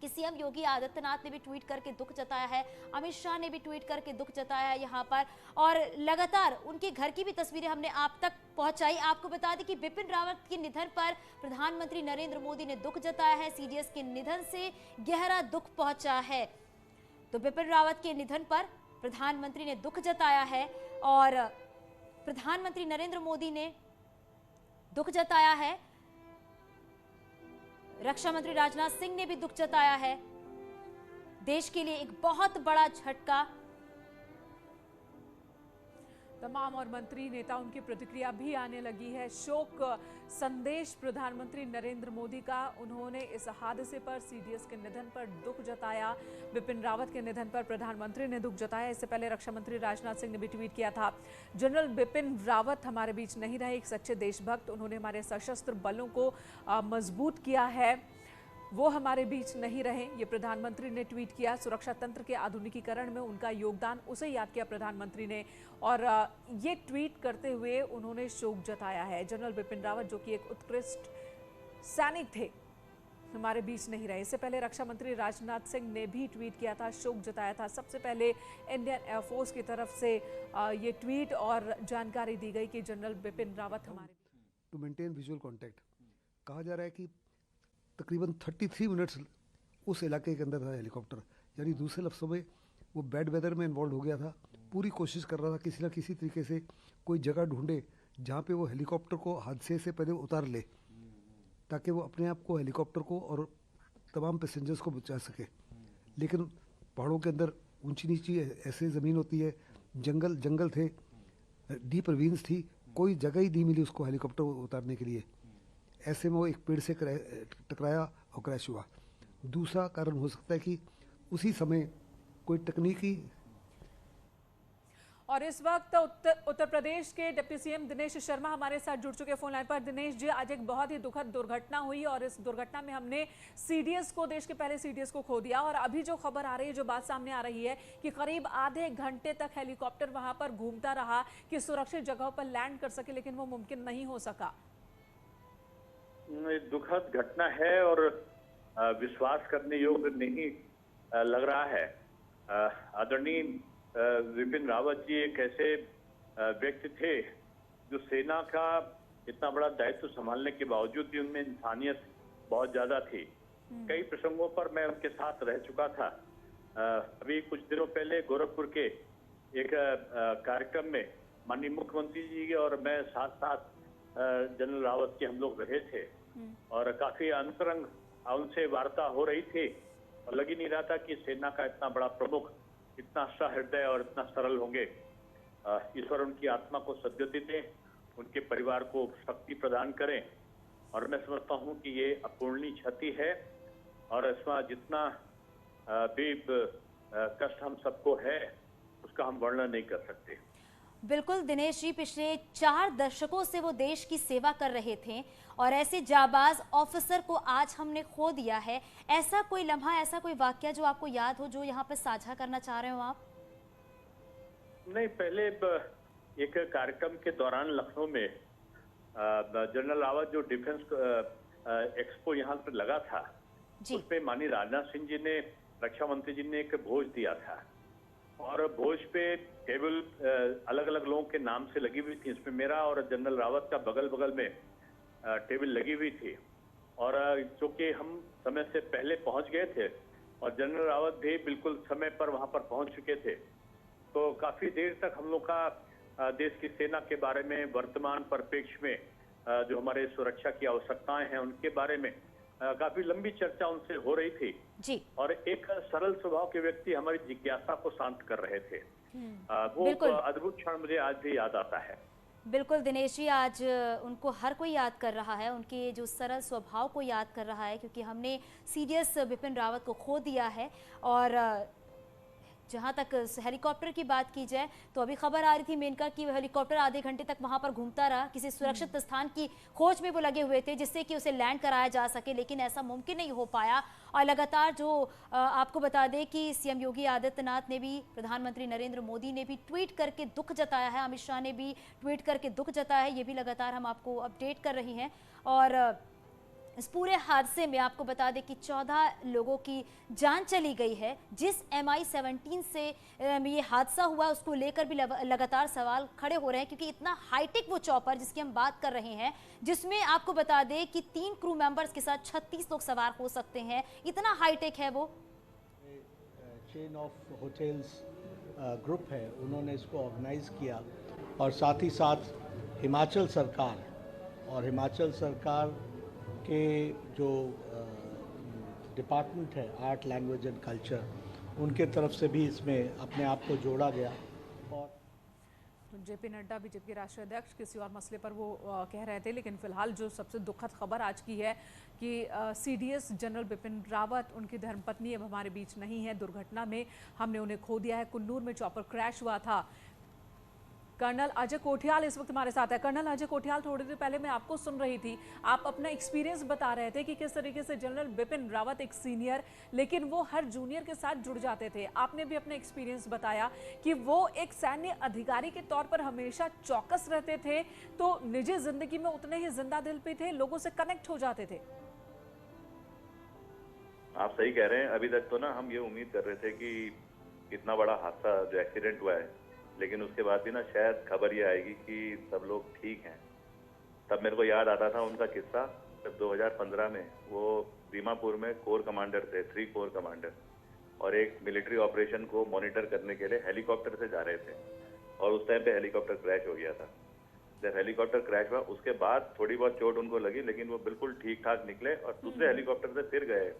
कि सीएम योगी आदित्यनाथ ने भी ट्वीट करके दुख जताया है, अमित शाह ने भी ट्वीट करके दुख जताया है यहाँ पर, और लगातार उनके घर की भी तस्वीरें हमने आप तक पहुंचाई। आपको बता दें कि बिपिन रावत के निधन पर प्रधानमंत्री नरेंद्र मोदी ने दुख जताया है, सीडीएस के निधन से गहरा दुख पहुंचा है। तो बिपिन रावत के निधन पर प्रधानमंत्री ने दुख जताया है, और प्रधानमंत्री नरेंद्र मोदी ने दुख जताया है, रक्षा मंत्री राजनाथ सिंह ने भी दुख जताया है। देश के लिए एक बहुत बड़ा झटका। तमाम और मंत्री नेता, उनकी प्रतिक्रिया भी आने लगी है। शोक संदेश प्रधानमंत्री नरेंद्र मोदी का, उन्होंने इस हादसे पर, सीडीएस के निधन पर दुख जताया। बिपिन रावत के निधन पर प्रधानमंत्री ने दुख जताया। इससे पहले रक्षा मंत्री राजनाथ सिंह ने भी ट्वीट किया था, जनरल बिपिन रावत हमारे बीच नहीं रहे, एक सच्चे देशभक्त, उन्होंने हमारे सशस्त्र बलों को मजबूत किया है, वो हमारे बीच नहीं रहे, ये प्रधानमंत्री ने ट्वीट किया। सुरक्षा तंत्र के आधुनिकीकरण में उनका योगदान, उसे याद किया प्रधानमंत्री ने, और ये ट्वीट करते हुए उन्होंने शोक जताया है। जनरल बिपिन रावत, जो कि एक उत्कृष्ट सैनिक थे, हमारे बीच नहीं रहे। इससे पहले रक्षा मंत्री राजनाथ सिंह ने भी ट्वीट किया था, शोक जताया था। सबसे पहले इंडियन एयरफोर्स की तरफ से ये ट्वीट और जानकारी दी गई कि जनरल बिपिन रावत हमारे टू मेंटेन विजुअल कांटेक्ट। कहा जा रहा है कि तकरीबन 33 मिनट्स उस इलाके के अंदर था हेलीकॉप्टर, यानी दूसरे लफ्ज़ों में वो बैड वेदर में इन्वॉल्व हो गया था। पूरी कोशिश कर रहा था किसी ना किसी तरीके से कोई जगह ढूंढे जहाँ पे वो हेलीकॉप्टर को हादसे से पहले उतार ले, ताकि वो अपने आप को, हेलीकॉप्टर को और तमाम पैसेंजर्स को बचा सके। लेकिन पहाड़ों के अंदर ऊंची नीची ऐसे ज़मीन होती है, जंगल थे, डीप रवीन्स थी, कोई जगह ही नहीं मिली उसको हेलीकॉप्टर उतारने के लिए। ऐसे में वो एक पेड़ से टकराया और क्रैश हुआ। दूसरा कारण हो सकता है कि उसी समय कोई तकनीकी। और इस वक्त उत्तर प्रदेश के डिप्टी सीएम दिनेश शर्मा हमारे साथ जुड़ चुके फोन लाइन पर। दिनेश जी, आज एक बहुत ही दुखद दुर्घटना हुई, और इस दुर्घटना में हमने सीडीएस को, देश के पहले सीडीएस को खो दिया, और अभी जो खबर आ रही है, जो बात सामने आ रही है कि करीब आधे घंटे तक हेलीकॉप्टर वहां पर घूमता रहा कि सुरक्षित जगहों पर लैंड कर सके, लेकिन वो मुमकिन नहीं हो सका। दुखद घटना है और विश्वास करने योग्य नहीं लग रहा है। आदरणीय बिपिन रावत जी एक ऐसे व्यक्ति थे जो सेना का इतना बड़ा दायित्व संभालने के बावजूद भी उनमें इंसानियत बहुत ज्यादा थी। कई प्रसंगों पर मैं उनके साथ रह चुका था। अभी कुछ दिनों पहले गोरखपुर के एक कार्यक्रम में माननीय मुख्यमंत्री जी और मैं साथ साथ जनरल रावत के हम लोग रहे थे और काफी अंतरंग उनसे वार्ता हो रही थी और लग ही नहीं रहा था कि सेना का इतना बड़ा प्रमुख इतना सहृदय और इतना सरल होंगे। ईश्वर उनकी आत्मा को सद्गति दें, उनके परिवार को शक्ति प्रदान करें और मैं समझता हूं कि ये अपूर्णीय क्षति है और इसमें जितना भी कष्ट हम सबको है उसका हम वर्णन नहीं कर सकते। बिल्कुल दिनेश जी, पिछले 4 दशकों से वो देश की सेवा कर रहे थे और ऐसे जाबाज ऑफिसर को आज हमने खो दिया है। ऐसा कोई लम्हा, ऐसा कोई वाकया जो आपको याद हो, जो यहाँ पर साझा करना चाह रहे हो आप? नहीं, पहले एक कार्यक्रम के दौरान लखनऊ में जनरल रावत जो डिफेंस एक्सपो यहाँ पर लगा था, उसमें माननीय राजनाथ सिंह जी ने, रक्षा मंत्री जी ने एक भोज दिया था और भोज पे टेबल अलग अलग लोगों के नाम से लगी हुई थी। इसमें मेरा और जनरल रावत का बगल बगल में टेबल लगी हुई थी और चूंकि हम समय से पहले पहुंच गए थे और जनरल रावत भी बिल्कुल समय पर वहां पर पहुंच चुके थे, तो काफी देर तक हम लोग का देश की सेना के बारे में, वर्तमान परिप्रेक्ष्य में जो हमारे सुरक्षा की आवश्यकताएं हैं उनके बारे में काफी लंबी चर्चा उनसे हो रही थी जी। और एक सरल स्वभाव के व्यक्ति हमारी जिज्ञासा को शांत कर रहे थे। वो अद्भुत क्षण मुझे आज भी याद आता है। बिल्कुल दिनेश जी, आज उनको हर कोई याद कर रहा है, उनके जो सरल स्वभाव को याद कर रहा है, क्योंकि हमने सीडीएस बिपिन रावत को खो दिया है। और जहां तक हेलीकॉप्टर की बात की जाए तो अभी खबर आ रही थी मेनका कि हेलीकॉप्टर आधे घंटे तक वहां पर घूमता रहा, किसी सुरक्षित स्थान की खोज में वो लगे हुए थे जिससे कि उसे लैंड कराया जा सके, लेकिन ऐसा मुमकिन नहीं हो पाया। और लगातार जो आपको बता दें कि सीएम योगी आदित्यनाथ ने भी, प्रधानमंत्री नरेंद्र मोदी ने भी ट्वीट करके दुख जताया है, अमित शाह ने भी ट्वीट करके दुख जताया है, ये भी लगातार हम आपको अपडेट कर रही हैं। और इस पूरे हादसे में आपको बता दें कि 14 लोगों की जान चली गई है। जिस MI-17 से ये हादसा हुआ उसको लेकर भी लगातार सवाल खड़े हो रहे हैं, क्योंकि इतना हाईटेक वो चॉपर जिसकी हम बात कर रहे हैं, जिसमें आपको बता दें कि 3 क्रू मेंबर्स के साथ 36 लोग सवार हो सकते हैं, इतना हाईटेक है वो। चेन ऑफ होटल्स ग्रुप है, उन्होंने इसको ऑर्गेनाइज किया और साथ ही साथ हिमाचल सरकार के जो डिपार्टमेंट है आर्ट, लैंग्वेज एंड कल्चर, उनके तरफ से भी इसमें अपने आप को जोड़ा गया। और जेपी नड्डा बीजेपी के राष्ट्रीय अध्यक्ष किसी और मसले पर वो कह रहे थे, लेकिन फिलहाल जो सबसे दुखद खबर आज की है कि सीडीएस जनरल बिपिन रावत, उनकी धर्मपत्नी अब हमारे बीच नहीं है। दुर्घटना में हमने उन्हें खो दिया है। कुन्नूर में चॉपर क्रैश हुआ था। कर्नल अजय कोठियाल इस वक्त हमारे साथ है। कर्नल अजय कोठियाल, थोड़ी देर पहले मैं आपको सुन रही थी, आप अपना एक्सपीरियंस बता रहे थे कि किस तरीके से जनरल बिपिन रावत एक सीनियर, लेकिन वो हर जूनियर के साथ जुड़ जाते थे। आपने भी अपना एक्सपीरियंस बताया कि वो एक सैन्य अधिकारी के तौर पर हमेशा चौकस रहते थे, तो निजी जिंदगी में उतने ही जिंदा दिल पे थे, लोगों से कनेक्ट हो जाते थे। आप सही कह रहे हैं। अभी तक तो ना हम ये उम्मीद कर रहे थे कि इतना बड़ा हादसा जो एक्सीडेंट हुआ है, लेकिन उसके बाद भी ना शायद खबर ये आएगी कि सब लोग ठीक हैं। तब मेरे को याद आता था उनका किस्सा, जब 2015 में वो दीमापुर में कोर कमांडर थे, 3 कोर कमांडर, और एक मिलिट्री ऑपरेशन को मॉनिटर करने के लिए हेलीकॉप्टर से जा रहे थे और उस टाइम पे हेलीकॉप्टर क्रैश हो गया था। जब हेलीकॉप्टर क्रैश हुआ उसके बाद थोड़ी बहुत चोट उनको लगी, लेकिन वो बिल्कुल ठीक ठाक निकले और दूसरे हेलीकॉप्टर से फिर गए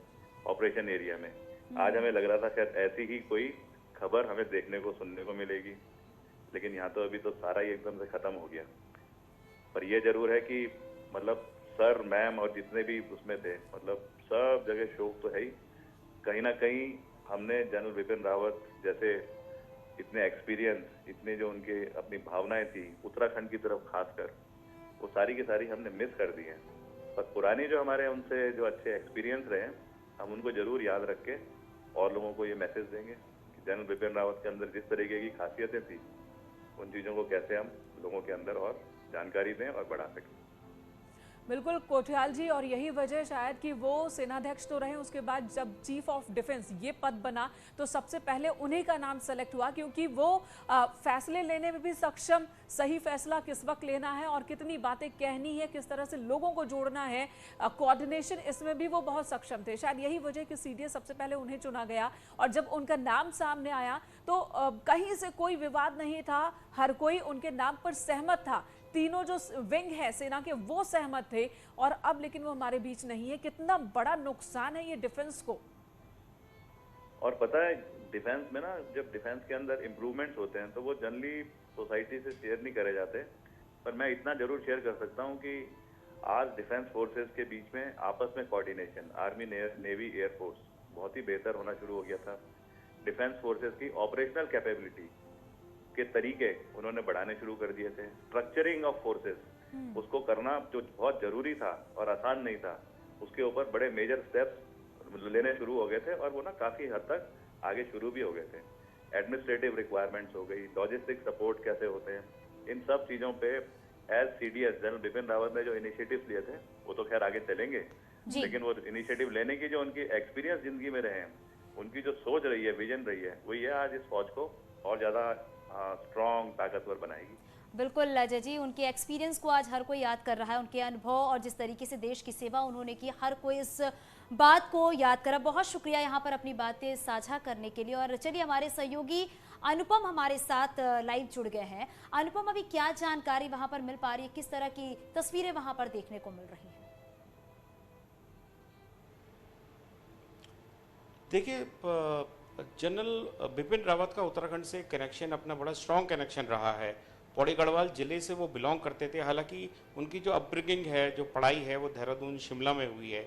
ऑपरेशन एरिया में। आज हमें लग रहा था शायद ऐसी ही कोई खबर हमें देखने को, सुनने को मिलेगी, लेकिन यहाँ तो अभी तो सारा ही एकदम से खत्म हो गया। पर ये जरूर है कि मतलब सर, मैम और जितने भी उसमें थे, मतलब सब जगह शोक तो है ही। कहीं ना कहीं हमने जनरल बिपिन रावत जैसे इतने एक्सपीरियंस, इतने जो उनके अपनी भावनाएं थी उत्तराखंड की तरफ खासकर, वो सारी की सारी हमने मिस कर दी हैं। पर पुरानी जो हमारे उनसे जो अच्छे एक्सपीरियंस रहे हैं, हम उनको जरूर याद रख के और लोगों को ये मैसेज देंगे कि जनरल बिपिन रावत के अंदर जिस तरीके की खासियतें थी, उन चीज़ों को कैसे हम लोगों के अंदर और जानकारी दें और बढ़ा सकें। बिल्कुल कोठियाल जी, और यही वजह शायद कि वो सेनाध्यक्ष तो रहे, उसके बाद जब चीफ ऑफ डिफेंस ये पद बना तो सबसे पहले उन्हीं का नाम सेलेक्ट हुआ, क्योंकि वो फैसले लेने में भी सक्षम, सही फैसला किस वक्त लेना है और कितनी बातें कहनी है, किस तरह से लोगों को जोड़ना है, कोऑर्डिनेशन, इसमें भी वो बहुत सक्षम थे। शायद यही वजह कि सीडीएस सबसे पहले उन्हें चुना गया, और जब उनका नाम सामने आया तो कहीं से कोई विवाद नहीं था, हर कोई उनके नाम पर सहमत था। तीनों जो विंग है सेना के वो सहमत थे, और अब लेकिन वो हमारे बीच नहीं है। कितना बड़ा नुकसान है ये डिफेंस को। और पता है डिफेंस में ना, जब डिफेंस के अंदर इम्प्रूवमेंट्स होते हैं तो वो जनरली सोसाइटी से शेयर नहीं करे जाते, पर मैं इतना जरूर शेयर कर सकता हूँ कि आज डिफेंस फोर्सेस के बीच में आपस में कोऑर्डिनेशन, आर्मी, नेवी, एयरफोर्स बहुत ही बेहतर होना शुरू हो गया था। डिफेंस फोर्सेस की ऑपरेशनल कैपेबिलिटी के तरीके उन्होंने बढ़ाने शुरू कर दिए थे। स्ट्रक्चरिंग ऑफ फोर्सेस उसको करना जो बहुत जरूरी था और आसान नहीं था, उसके ऊपर बड़े मेजर स्टेप्स लेने शुरू हो गए थे, और वो ना काफी हद तक आगे शुरू भी हो गए थे। एडमिनिस्ट्रेटिव रिक्वायरमेंट्स हो गई, लॉजिस्टिक सपोर्ट कैसे होते हैं, इन सब चीजों पे as CDS general Bipin Rawat ने जो इनिशिएटिव लिए थे वो तो खैर आगे चलेंगे, लेकिन वो इनिशिएटिव लेने की जो उनकी एक्सपीरियंस जिंदगी में रहे हैं, उनकी जो सोच रही है, विजन रही है, वो ये आज इस फौज को और ज्यादा स्ट्रॉन्ग, ताकतवर बनाएगी। बिल्कुल अजय जी, उनके एक्सपीरियंस को आज हर कोई याद कर रहा है, उनके अनुभव और जिस तरीके से देश की सेवा उन्होंने की, हर कोई इस बात को याद करा। बहुत शुक्रिया यहाँ पर अपनी बातें साझा करने के लिए। और चलिए, हमारे सहयोगी अनुपम हमारे साथ लाइव जुड़ गए हैं। अनुपम, अभी क्या जानकारी वहां पर मिल पा रही है, किस तरह की तस्वीरें वहां पर देखने को मिल रही हैं? देखिए, जनरल बिपिन रावत का उत्तराखंड से कनेक्शन अपना बड़ा स्ट्रॉन्ग कनेक्शन रहा है। पौड़ी गढ़वाल जिले से वो बिलोंग करते थे। हालांकि उनकी जो अपब्रिंगिंग है, जो पढ़ाई है, वो देहरादून, शिमला में हुई है,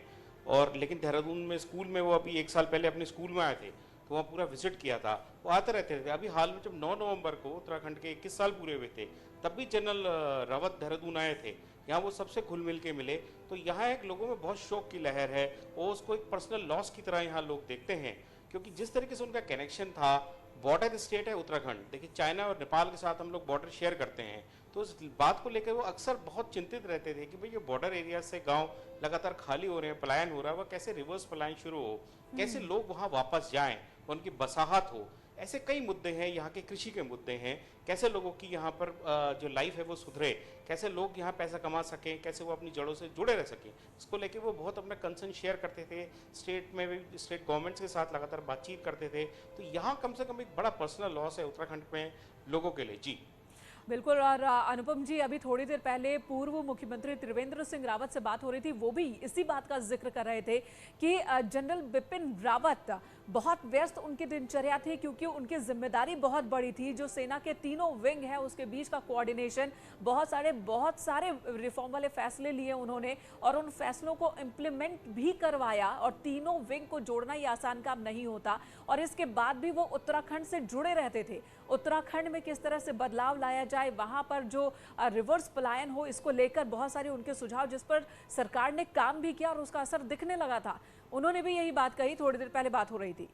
और लेकिन देहरादून में स्कूल में वो अभी 1 साल पहले अपने स्कूल में आए थे, तो वहाँ पूरा विजिट किया था। वो आते रहते थे। अभी हाल में जब 9 नवंबर को उत्तराखंड के 21 साल पूरे हुए थे, तब भी जनरल रावत देहरादून आए थे। यहाँ वो सबसे घुल मिल के मिले। तो यहाँ एक लोगों में बहुत शौक की लहर है, वो उसको एक पर्सनल लॉस की तरह यहाँ लोग देखते हैं, क्योंकि जिस तरीके से उनका कनेक्शन था, बॉर्डर स्टेट है उत्तराखंड, देखिए चाइना और नेपाल के साथ हम लोग बॉर्डर शेयर करते हैं, तो इस बात को लेकर वो अक्सर बहुत चिंतित रहते थे कि भाई ये बॉर्डर एरिया से गांव लगातार खाली हो रहे हैं, पलायन हो रहा है, वह कैसे रिवर्स पलायन शुरू हो, कैसे लोग वहां वापस जाएं, उनकी बसाहत हो। ऐसे कई मुद्दे हैं, यहाँ के कृषि के मुद्दे हैं, कैसे लोगों की यहाँ पर जो लाइफ है वो सुधरे, कैसे लोग यहाँ पैसा कमा सकें, कैसे वो अपनी जड़ों से जुड़े रह सकें, इसको लेके वो बहुत अपना कंसर्न शेयर करते थे। स्टेट में भी, स्टेट गवर्नमेंट्स के साथ लगातार बातचीत करते थे। तो यहाँ कम से कम एक बड़ा पर्सनल लॉस है उत्तराखंड में लोगों के लिए। जी बिल्कुल। और अनुपम जी, अभी थोड़ी देर पहले पूर्व मुख्यमंत्री त्रिवेंद्र सिंह रावत से बात हो रही थी, वो भी इसी बात का जिक्र कर रहे थे कि जनरल बिपिन रावत बहुत व्यस्त उनकी दिनचर्या थी, क्योंकि उनकी जिम्मेदारी बहुत बड़ी थी। जो सेना के तीनों विंग है उसके बीच का कोऑर्डिनेशन, बहुत सारे रिफॉर्म वाले फैसले लिए उन्होंने, और उन फैसलों को इम्प्लीमेंट भी करवाया। और तीनों विंग को जोड़ना ये आसान काम नहीं होता, और इसके बाद भी वो उत्तराखंड से जुड़े रहते थे। उत्तराखंड में किस तरह से बदलाव लाया जाए, वहां पर जो रिवर्स पलायन हो, इसको लेकर बहुत सारे उनके सुझाव, जिस पर सरकार ने काम भी किया और उसका असर दिखने लगा था। उन्होंने भी यही बात कही, थोड़ी देर पहले बात हो रही थी।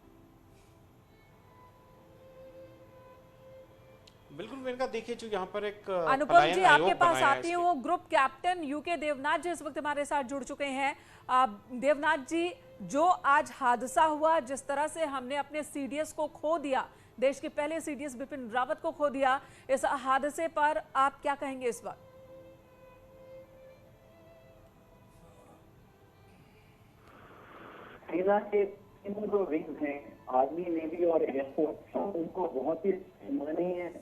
बिल्कुल। मैंने कहा, देखिए जो यहाँ पर एक अनुपम जी, आपके पास आती है वो ग्रुप कैप्टन यूके देवनाथ जी इस वक्त हमारे साथ जुड़ चुके हैं। देवनाथ जी, जो आज हादसा हुआ, जिस तरह से हमने अपने सीडीएस को खो दिया, देश के पहले सीडीएस बिपिन रावत को खो दिया, इस हादसे पर आप क्या कहेंगे इस वक्त? सेना के तीनों जो विंग हैं, आर्मी, नेवी और एयरफोर्स, उनको बहुत ही सम्मानीय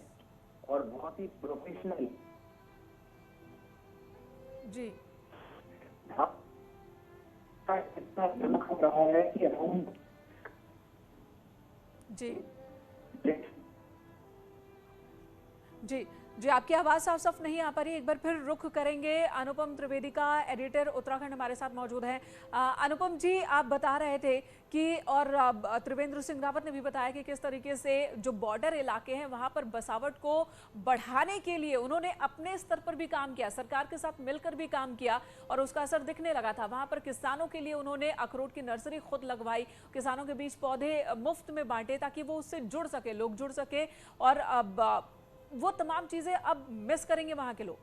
और बहुत ही प्रोफेशनल जी इतना जमा रहा है कि अराउंड जी जी आपकी आवाज साफ साफ नहीं आ पा रही। एक बार फिर रुख करेंगे। अनुपम त्रिवेदी का एडिटर उत्तराखंड हमारे साथ मौजूद है। अनुपम जी, आप बता रहे थे कि, और त्रिवेंद्र सिंह रावत ने भी बताया कि किस तरीके से जो बॉर्डर इलाके हैं वहां पर बसावट को बढ़ाने के लिए उन्होंने अपने स्तर पर भी काम किया, सरकार के साथ मिलकर भी काम किया, और उसका असर दिखने लगा था। वहां पर किसानों के लिए उन्होंने अखरोट की नर्सरी खुद लगवाई, किसानों के बीच पौधे मुफ्त में बांटे ताकि वो उससे जुड़ सके, लोग जुड़ सके, और अब वो तमाम चीजें अब मिस करेंगे वहां के लोग।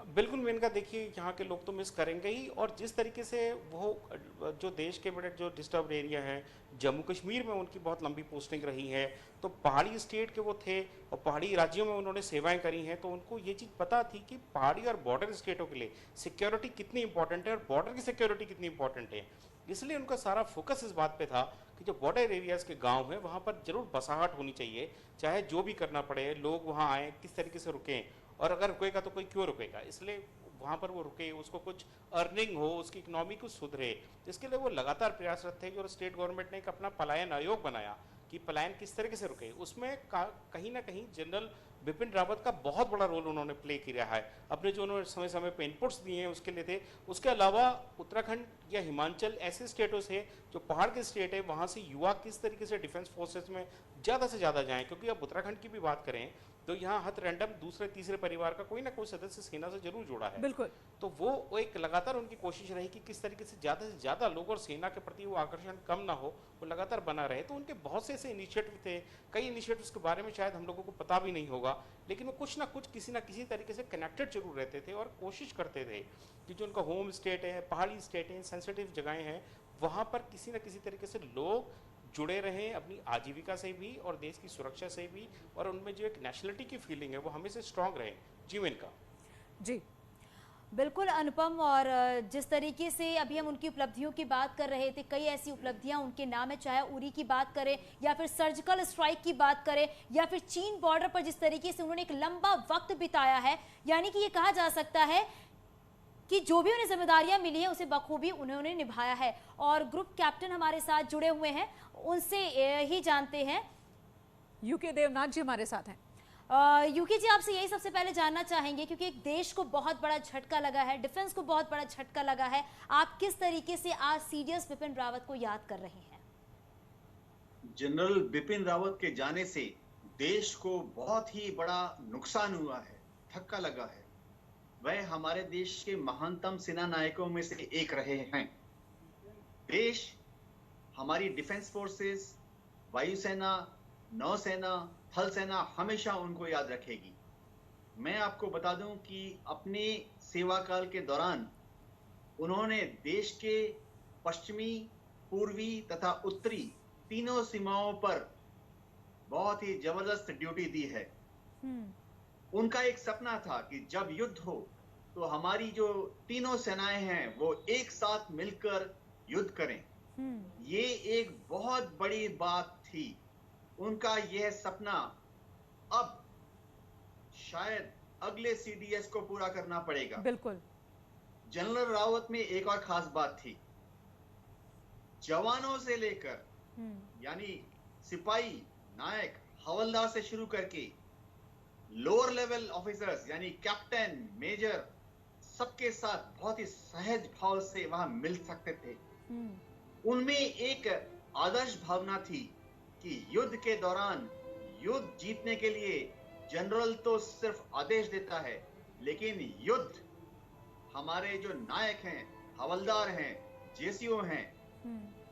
बिल्कुल मेनका, देखिए यहाँ के लोग तो मिस करेंगे ही, और जिस तरीके से वो जो देश के बड़े जो डिस्टर्ब एरिया हैं, जम्मू कश्मीर में उनकी बहुत लंबी पोस्टिंग रही है, तो पहाड़ी स्टेट के वो थे और पहाड़ी राज्यों में उन्होंने सेवाएं करी हैं, तो उनको ये चीज़ पता थी कि पहाड़ी और बॉर्डर स्टेटों के लिए सिक्योरिटी कितनी इंपॉर्टेंट है और बॉर्डर की सिक्योरिटी कितनी इंपॉर्टेंट है। इसलिए उनका सारा फोकस इस बात पे था कि जो बॉर्डर एरियाज़ के गांव हैं वहाँ पर जरूर बसाहट होनी चाहिए, चाहे जो भी करना पड़े, लोग वहाँ आएँ, किस तरीके से रुकें, और अगर रुकेगा तो कोई क्यों रुकेगा, इसलिए वहाँ पर वो रुके, उसको कुछ अर्निंग हो, उसकी इकोनॉमी को सुधरे, इसके लिए वो लगातार प्रयासरत थे। और स्टेट गवर्नमेंट ने एक अपना पलायन आयोग बनाया कि पलायन किस तरीके से रुके, उसमें कहीं ना कहीं जनरल बिपिन रावत का बहुत बड़ा रोल उन्होंने प्ले किया है। अपने जो उन्होंने समय समय पे इनपुट्स दिए हैं उसके लिए थे। उसके अलावा उत्तराखंड या हिमाचल ऐसे स्टेटों से जो पहाड़ के स्टेट है, वहाँ से युवा किस तरीके से डिफेंस फोर्सेस में ज़्यादा से ज़्यादा जाएं, क्योंकि अब उत्तराखंड की भी बात करें तो यहाँ हर रैंडम दूसरे तीसरे परिवार का कोई ना कोई सदस्य सेना से जरूर जुड़ा है। बिल्कुल। तो वो एक लगातार उनकी कोशिश रही कि किस तरीके से ज़्यादा लोग और सेना के प्रति वो आकर्षण कम ना हो, वो लगातार बना रहे। तो उनके बहुत से ऐसे इनिशिएटिव थे, कई इनिशिएटिव्स के बारे में शायद हम लोगों को पता भी नहीं होगा, लेकिन वो कुछ ना कुछ किसी ना किसी तरीके से कनेक्टेड जरूर रहते थे और कोशिश करते थे कि जो उनका होम स्टेट है, पहाड़ी स्टेट है, सेंसिटिव जगहें हैं, वहाँ पर किसी न किसी तरीके से लोग जुड़े रहें अपनी आजीविका से भी और देश की सुरक्षा से भी, और उनमें जो एक नेशनलिटी की फीलिंग है वो हमेशा स्ट्रांग रहे। जीवन का जी बिल्कुल अनुपम, और जिस तरीके से अभी हम उनकी उपलब्धियों की बात कर रहे थे, कई ऐसी उपलब्धियां उनके नाम है, चाहे उरी की बात करें या फिर सर्जिकल स्ट्राइक की बात करें या फिर चीन बॉर्डर पर जिस तरीके से उन्होंने एक लंबा वक्त बिताया है, यानी कि ये कहा जा सकता है कि जो भी उन्हें जिम्मेदारियां मिली है उसे बखूबी उन्होंने निभाया है। और ग्रुप कैप्टन हमारे साथ जुड़े हुए हैं, उनसे ही जानते हैं। यूके देवनाथ जी हमारे साथ हैं। यूके जी, आपसे यही सबसे पहले जानना चाहेंगे, क्योंकि एक देश को बहुत बड़ा झटका लगा है, डिफेंस को बहुत बड़ा झटका लगा है, आप किस तरीके से आज सीडीएस बिपिन रावत को याद कर रहे हैं? जनरल बिपिन रावत के जाने से देश को बहुत ही बड़ा नुकसान हुआ है, धक्का लगा है। वह हमारे देश के महानतम सेना नायकों में से एक रहे हैं। देश, हमारी डिफेंस फोर्सेस, वायुसेना, नौसेना, थल सेना हमेशा उनको याद रखेगी। मैं आपको बता दूं कि अपने सेवा काल के दौरान उन्होंने देश के पश्चिमी, पूर्वी तथा उत्तरी तीनों सीमाओं पर बहुत ही जबरदस्त ड्यूटी दी है। उनका एक सपना था कि जब युद्ध हो तो हमारी जो तीनों सेनाएं हैं वो एक साथ मिलकर युद्ध करें। ये एक बहुत बड़ी बात थी। उनका यह सपना अब शायद अगले सीडीएस को पूरा करना पड़ेगा। बिल्कुल। जनरल रावत में एक और खास बात थी, जवानों से लेकर यानी सिपाही, नायक, हवलदार से शुरू करके लोअर लेवल ऑफिसर्स यानी कैप्टन, मेजर, सबके साथ बहुत ही सहज भाव से वहां मिल सकते थे। उनमें एक आदर्श भावना थी कि युद्ध के दौरान युद्ध जीतने के लिए जनरल तो सिर्फ आदेश देता है, लेकिन युद्ध हमारे जो नायक हैं, हवलदार हैं, जेसीओ हैं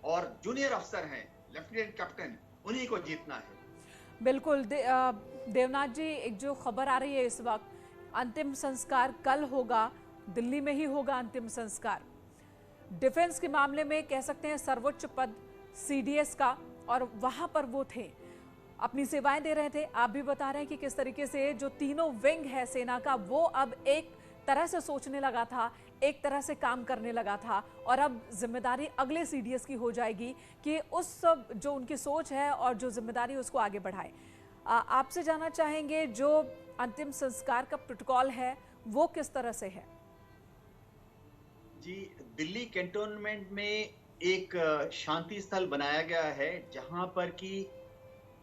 और जूनियर अफसर हैं, लेफ्टिनेंट कैप्टन, उन्हीं को जीतना है। बिल्कुल। देवनाथ जी, एक जो खबर आ रही है इस वक्त, अंतिम संस्कार कल होगा, दिल्ली में ही होगा अंतिम संस्कार। डिफेंस के मामले में कह सकते हैं सर्वोच्च पद सीडीएस का, और वहां पर वो थे, अपनी सेवाएं दे रहे थे। आप भी बता रहे हैं कि किस तरीके से जो तीनों विंग है सेना का, वो अब एक तरह से सोचने लगा था, एक तरह से काम करने लगा था, और अब जिम्मेदारी अगले सीडीएस की हो जाएगी कि उस जो उनकी सोच है और जो जिम्मेदारी उसको आगे बढ़ाए। आपसे जानना चाहेंगे, जो अंतिम संस्कार का प्रोटोकॉल है वो किस तरह से है? जी, दिल्ली कैंटोनमेंट में एक शांति स्थल बनाया गया है जहां पर कि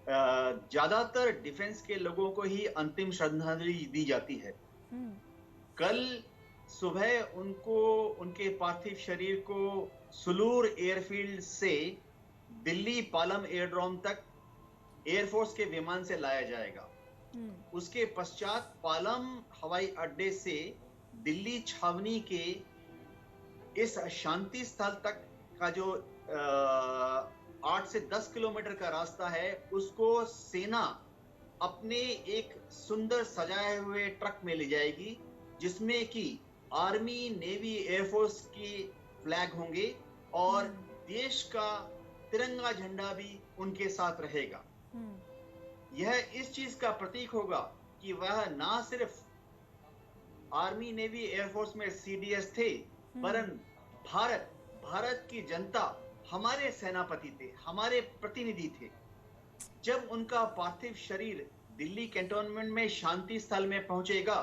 ज्यादातर डिफेंस के लोगों को ही अंतिम श्रद्धांजलि दी जाती है। कल सुबह उनको, उनके पार्थिव शरीर को सुलूर एयरफील्ड से दिल्ली पालम एयरड्रोम तक एयरफोर्स के विमान से लाया जाएगा। उसके पश्चात पालम हवाई अड्डे से दिल्ली छावनी के इस शांति स्थल तक का जो 8 से 10 किलोमीटर का रास्ता है, उसको सेना अपने एक सुंदर सजाए हुए ट्रक में ले जाएगी जिसमें कि आर्मी, नेवी, एयरफोर्स की फ्लैग होंगे और देश का तिरंगा झंडा भी उनके साथ रहेगा। यह इस चीज का प्रतीक होगा कि वह ना सिर्फ आर्मी, नेवी, एयरफोर्स में सीडीएस थे, वरन भारत की जनता हमारे सेनापति थे, हमारे प्रतिनिधि थे। जब उनका पार्थिव शरीर दिल्ली कैंटोनमेंट में शांति स्थल में पहुंचेगा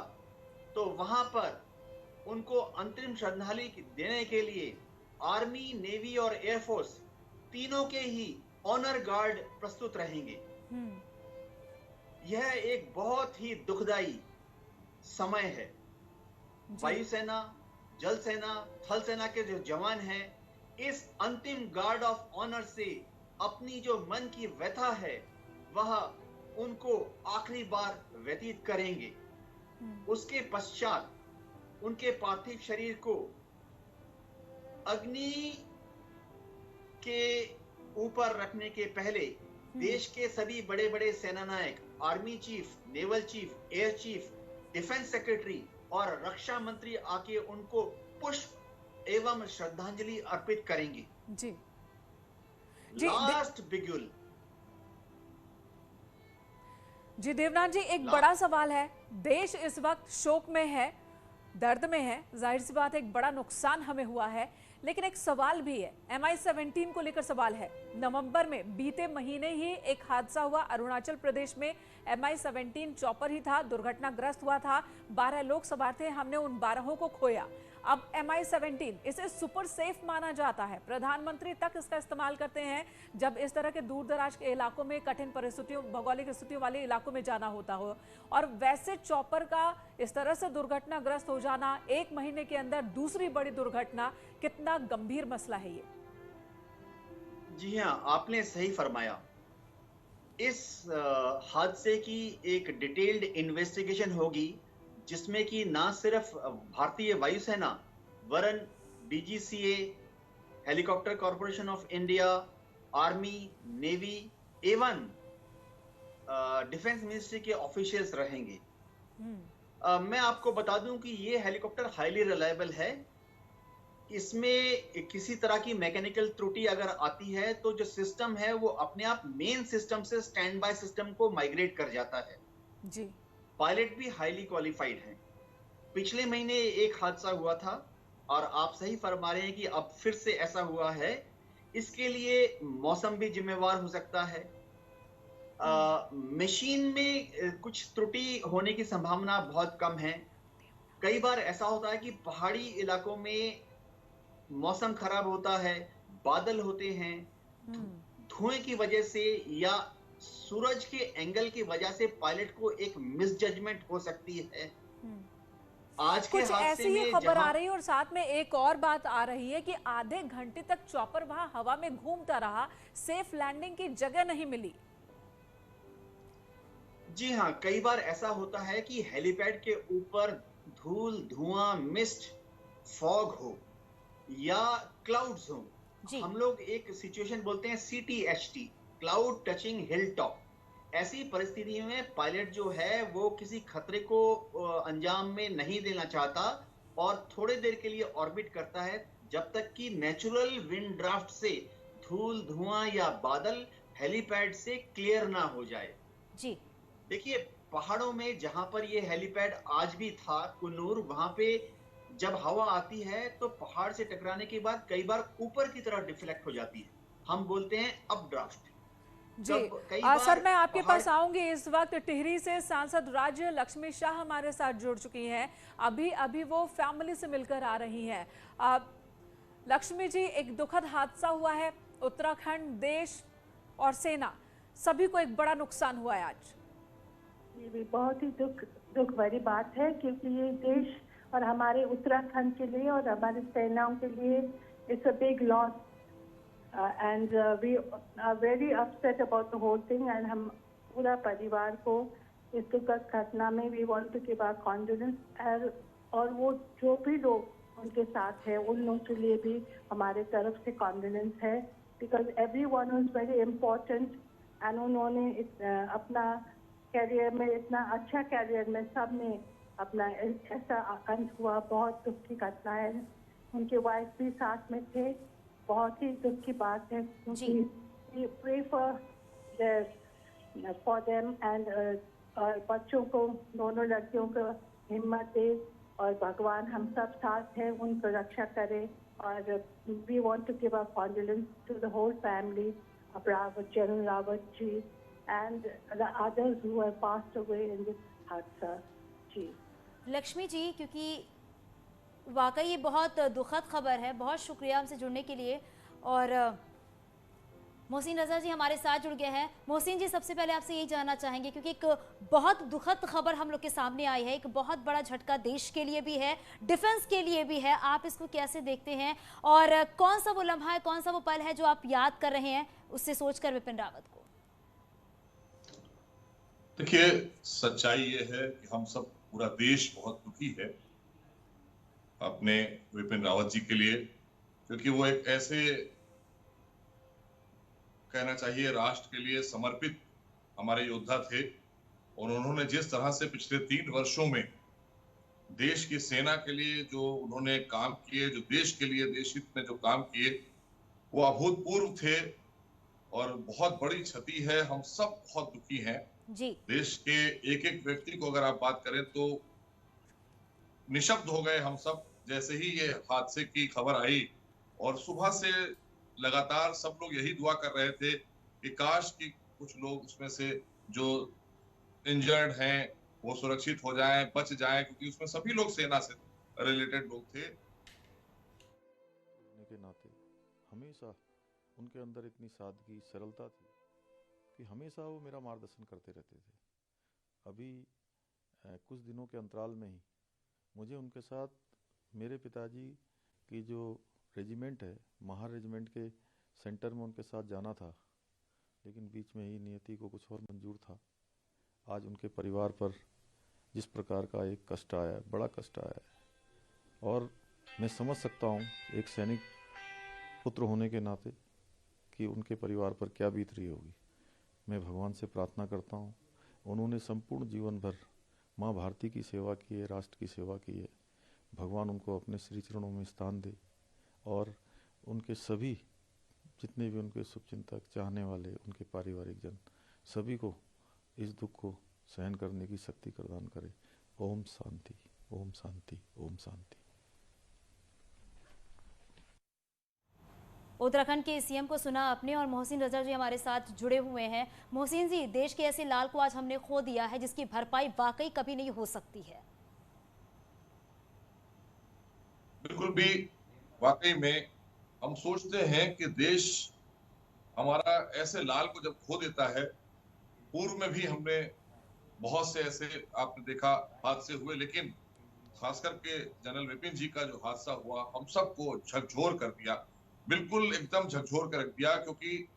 तो वहां पर उनको अंतिम श्रद्धांजलि देने के लिए आर्मी, नेवी और एयरफोर्स तीनों के ही ऑनर गार्ड प्रस्तुत रहेंगे। यह एक बहुत ही दुखदाई समय है। वायुसेना, जल सेना, थल सेना के जो जवान हैं, इस अंतिम गार्ड ऑफ ऑनर से अपनी जो मन की व्यथा है वह उनको आखिरी बार व्यतीत करेंगे। उसके पश्चात उनके पार्थिव शरीर को अग्नि के ऊपर रखने के पहले देश के सभी बड़े बड़े सेना नायक, army chief, naval chief, air chief, defence secretary और रक्षा मंत्री आके उनको पुष्प एवं श्रद्धांजलि अर्पित करेंगे। जी लास्ट बिगुल। जी देवनाथ जी, एक बड़ा सवाल है। देश इस वक्त शोक में है, दर्द में है, जाहिर सी बात है, एक बड़ा नुकसान हमें हुआ है, लेकिन एक सवाल भी है। MI-17 को लेकर सवाल है। नवंबर में बीते महीने ही एक हादसा हुआ अरुणाचल प्रदेश में। MI-17 चॉपर ही था, दुर्घटनाग्रस्त हुआ था, 12 लोग सवार थे, हमने उन 12 को खोया। अब MI-17 इसे सुपर सेफ माना जाता है, प्रधानमंत्री तक इसका इस्तेमाल करते हैं जब इस तरह के दूर दराज के इलाकों में, कठिन परिस्थितियों, भौगोलिक स्थितियों वाले इलाकों में जाना होता हो। और वैसे चॉपर का इस तरह से दुर्घटनाग्रस्त हो जाना, एक महीने के अंदर दूसरी बड़ी दुर्घटना, कितना गंभीर मसला है ये। जी हाँ, आपने सही फरमाया। इस हादसे की एक डिटेल्ड इन्वेस्टिगेशन होगी जिसमें कि ना सिर्फ भारतीय वायुसेना वरन DGCA, helicopter corporation of India, army, navy एवं डिफेंस मिनिस्ट्री के ऑफिशियल्स रहेंगे। मैं आपको बता दूं कि ये हेलीकॉप्टर हाईली रिलायबल है। इसमें किसी तरह की मैकेनिकल त्रुटि अगर आती है तो जो सिस्टम है वो अपने आप मेन सिस्टम से स्टैंड बाय सिस्टम को माइग्रेट कर जाता है। जी। पायलट भी हाईली क्वालिफाइड हैं। पिछले महीने एक हादसा हुआ था और आप सही फरमा रहे हैं कि अब फिर से ऐसा हुआ है। इसके लिए मौसम भी जिम्मेवार हो सकता है। मशीन में कुछ त्रुटि होने की संभावना बहुत कम है। कई बार ऐसा होता है कि पहाड़ी इलाकों में मौसम खराब होता है, बादल होते हैं, धुएं की वजह से या सूरज के एंगल की वजह से पायलट को एक मिसजजमेंट हो सकती है। आज के कुछ हादसे ऐसी ही में खबर आ रही है और साथ में एक और बात आ रही है कि आधे घंटे तक चॉपर वहां हवा में घूमता रहा, सेफ लैंडिंग की जगह नहीं मिली। जी हाँ, कई बार ऐसा होता है कि हेलीपैड के ऊपर धूल, धुआं, मिस्ट, फॉग हो या क्लाउड्स हो। हम लोग एक सिचुएशन बोलते हैं CTHT, cloud touching hill top. ऐसी परिस्थिति में पायलट जो है वो किसी खतरे को अंजाम में नहीं देना चाहता और थोड़ी देर के लिए ऑर्बिट करता है जब तक कि नेचुरल विंड ड्राफ्ट से धूल, धुआं या बादल हेलीपैड से क्लियर ना हो जाए। जी देखिए, पहाड़ों में जहां पर ये हेलीपैड आज भी था, कुन्नूर, वहां पे जब हवा आती है तो पहाड़ से टकराने के बाद कई बार ऊपर की तरफ डिफ्लेक्ट हो जाती है। हम बोलते हैं अपड्राफ्ट। जी सर, मैं आपके पास आऊंगी। इस वक्त टिहरी से सांसद राज्य लक्ष्मी शाह हमारे साथ जुड़ चुकी हैं। अभी वो फैमिली से मिलकर आ रही हैं। लक्ष्मी जी, एक दुखद हादसा हुआ है। उत्तराखंड, देश और सेना सभी को एक बड़ा नुकसान हुआ है आज। ये भी बहुत ही दुख भरी बात है, क्योंकि ये देश और हमारे उत्तराखंड के लिए और हमारी सेनाओं के लिए it's a big loss and we are very upset about the whole thing. And हम पूरा परिवार को इस दुखद घटना में we want to give our condolence. और वो जो भी लोग उनके साथ हैं उन लोगों के लिए भी हमारे तरफ से कॉन्डोलेंस है, because everyone was very important and उन्होंने अपना कैरियर में, इतना अच्छा कैरियर में सब ने अपना ऐसा अंत हुआ, बहुत दुख की घटना है। उनके वाइफ भी साथ में थे, बहुत ही दुख की बात है। प्रे फॉर देम एंड और बच्चों को, दोनों लड़कियों को हिम्मत दे और भगवान हम सब साथ हैं, उनको रक्षा करे। और we want to give our condolence to the whole family of Rawat, general Rawat ji and the others who have passed away in this हादसा। जी लक्ष्मी जी, क्योंकि वाकई ये बहुत दुखद खबर है, बहुत शुक्रिया हमसे जुड़ने के लिए। और मोहसिन रजा जी हमारे साथ जुड़ गए हैं। मोहसिन जी, सबसे पहले आपसे यही जानना चाहेंगे, क्योंकि एक बहुत दुखद खबर हम लोग के सामने आई है, एक बहुत बड़ा झटका देश के लिए भी है, डिफेंस के लिए भी है, आप इसको कैसे देखते हैं और कौन सा वो लम्हा है, कौन सा वो पल है जो आप याद कर रहे हैं उससे सोचकर विपिन रावत को? देखिए, सच्चाई ये है कि हम सब, पूरा देश बहुत दुखी है अपने विपिन रावत जी के लिए, क्योंकि वो एक ऐसे, कहना चाहिए, राष्ट्र के लिए समर्पित हमारे योद्धा थे। और उन्होंने जिस तरह से पिछले 3 वर्षों में देश की सेना के लिए जो उन्होंने काम किए, जो देश के लिए, देश हित में जो काम किए, वो अभूतपूर्व थे और बहुत बड़ी क्षति है। हम सब बहुत दुखी हैं जी। देश के एक एक व्यक्ति को अगर आप बात करें तो निशब्द हो गए हम सब, जैसे ही ये हादसे की खबर आई। और सुबह से लगातार सब लोग यही दुआ कर रहे थे कि काश कि कुछ लोग उसमें से जो इंजर्ड हैं वो सुरक्षित हो जाएं, बच जाएं, क्योंकि उसमें सभी लोग सेना से रिलेटेड लोग थे। के नाते हमेशा उनके अंदर इतनी सादगी, सरलता थी कि हमेशा वो मेरा मार्गदर्शन करते रहते थे। अभी कुछ दिनों के अंतराल में ही मुझे उनके साथ मेरे पिताजी की जो रेजिमेंट है, महार रेजिमेंट के सेंटर में उनके साथ जाना था, लेकिन बीच में ही नियति को कुछ और मंजूर था। आज उनके परिवार पर जिस प्रकार का एक कष्ट आया, बड़ा कष्ट आया है, और मैं समझ सकता हूँ एक सैनिक पुत्र होने के नाते कि उनके परिवार पर क्या बीत रही होगी। मैं भगवान से प्रार्थना करता हूँ, उन्होंने संपूर्ण जीवन भर माँ भारती की सेवा की है, राष्ट्र की सेवा की है। भगवान उनको अपने श्री चरणों में स्थान दे और उनके सभी जितने भी उनके शुभचिंतक, चाहने वाले, उनके पारिवारिक जन, सभी को इस दुख को सहन करने की शक्ति प्रदान करे। ओम शांति, ओम शांति, ओम शांति। उत्तराखंड के सीएम को सुना आपने, और मोहसिन रजा जी हमारे साथ जुड़े हुए हैं। मोहसिन जी, देश के ऐसे लाल को आज हमने खो दिया है जिसकी भरपाई वाकई कभी नहीं हो सकती है। बिल्कुल भी, वाकई में हम सोचते हैं कि देश हमारा ऐसे लाल को जब खो देता है, पूर्व में भी हमने बहुत से ऐसे आपने देखा हादसे हुए, लेकिन खासकर के जनरल विपिन जी का जो हादसा हुआ हम सबको झकझोर कर दिया, बिल्कुल एकदम झकझोर कर रख दिया, क्योंकि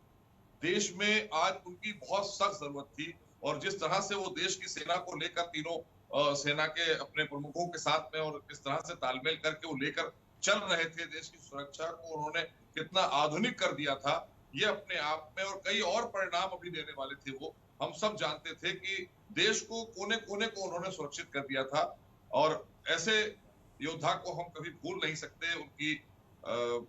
देश में आज उनकी बहुत सख्त जरूरत थी। और जिस तरह से वो देश की सेना को लेकर, तीनों सेना के अपने प्रमुखों के साथ में और किस तरह से तालमेल करके वो लेकर चल रहे थे देश की सुरक्षा को, उन्होंने कितना आधुनिक कर दिया था, ये अपने आप में, और कई और परिणाम अभी देने वाले थे। वो हम सब जानते थे कि देश को कोने कोने को उन्होंने सुरक्षित कर दिया था, और ऐसे योद्धा को हम कभी भूल नहीं सकते। उनकी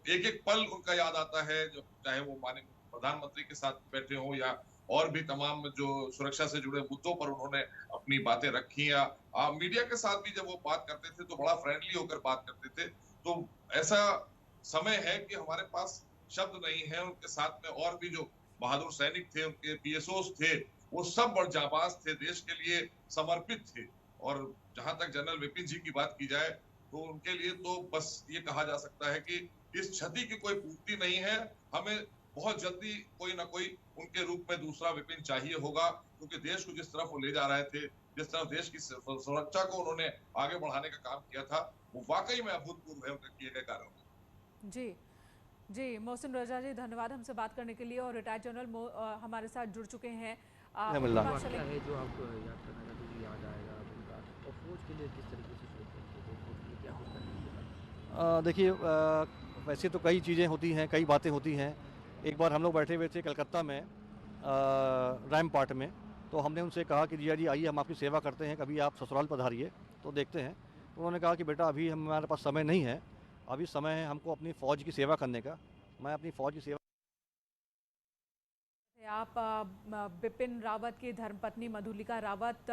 एक एक पल उनका याद आता है, जब चाहे वो माननीय प्रधानमंत्री के साथ बैठे हों या और भी तमाम जो सुरक्षा से जुड़े मुद्दों पर उन्होंने अपनी बातें रखी, या मीडिया के साथ भी जब वो बात करते थे तो बड़ा फ्रेंडली होकर बात करते थे। तो ऐसा समय है कि हमारे पास शब्द नहीं है। उनके साथ में और भी जो बहादुर सैनिक थे, उनके पीएसओ थे, वो सब बड़ जाबाज थे, देश के लिए समर्पित थे। और जहां तक जनरल विपिन जी की बात की जाए तो उनके लिए तो बस ये कहा जा सकता है कि इस क्षति की कोई पूर्ति नहीं है, हमें बहुत जल्दी कोई ना कोई उनके रूप में दूसरा विपिन चाहिए होगा, क्योंकि देश को जिस तरफ वो ले जा रहे थे, जिस तरफ देश की सुरक्षा को उन्होंने आगे बढ़ाने का काम किया था, वो वाकई में अभूतपूर्व है उनके किए गए कार्यों। जी जी, मोहसिन रजा जी धन्यवाद हमसे बात करने के लिए। और रिटायर्ड जनरल हमारे साथ जुड़ चुके हैं। क्या है जो आपको याद करना चाहते हैं, याद आएगा उनका, और फौज के लिए किस तरीके से सोचते हैं, फौज के लिए क्या होता है? देखिए, वैसे तो कई चीज़ें होती हैं, कई बातें होती हैं। एक बार हम लोग बैठे हुए थे कलकत्ता में रैम पार्ट में, तो हमने उनसे कहा कि जिया जी आइए हम आपकी सेवा करते हैं, कभी आप ससुराल पधारिए। तो देखते हैं। उन्होंने कहा कि बेटा अभी हमारे पास समय नहीं है, अभी समय है हमको अपनी फ़ौज की सेवा करने का। मैं अपनी फ़ौज की सेवा आप बिपिन रावत की धर्मपत्नी मधुलिका रावत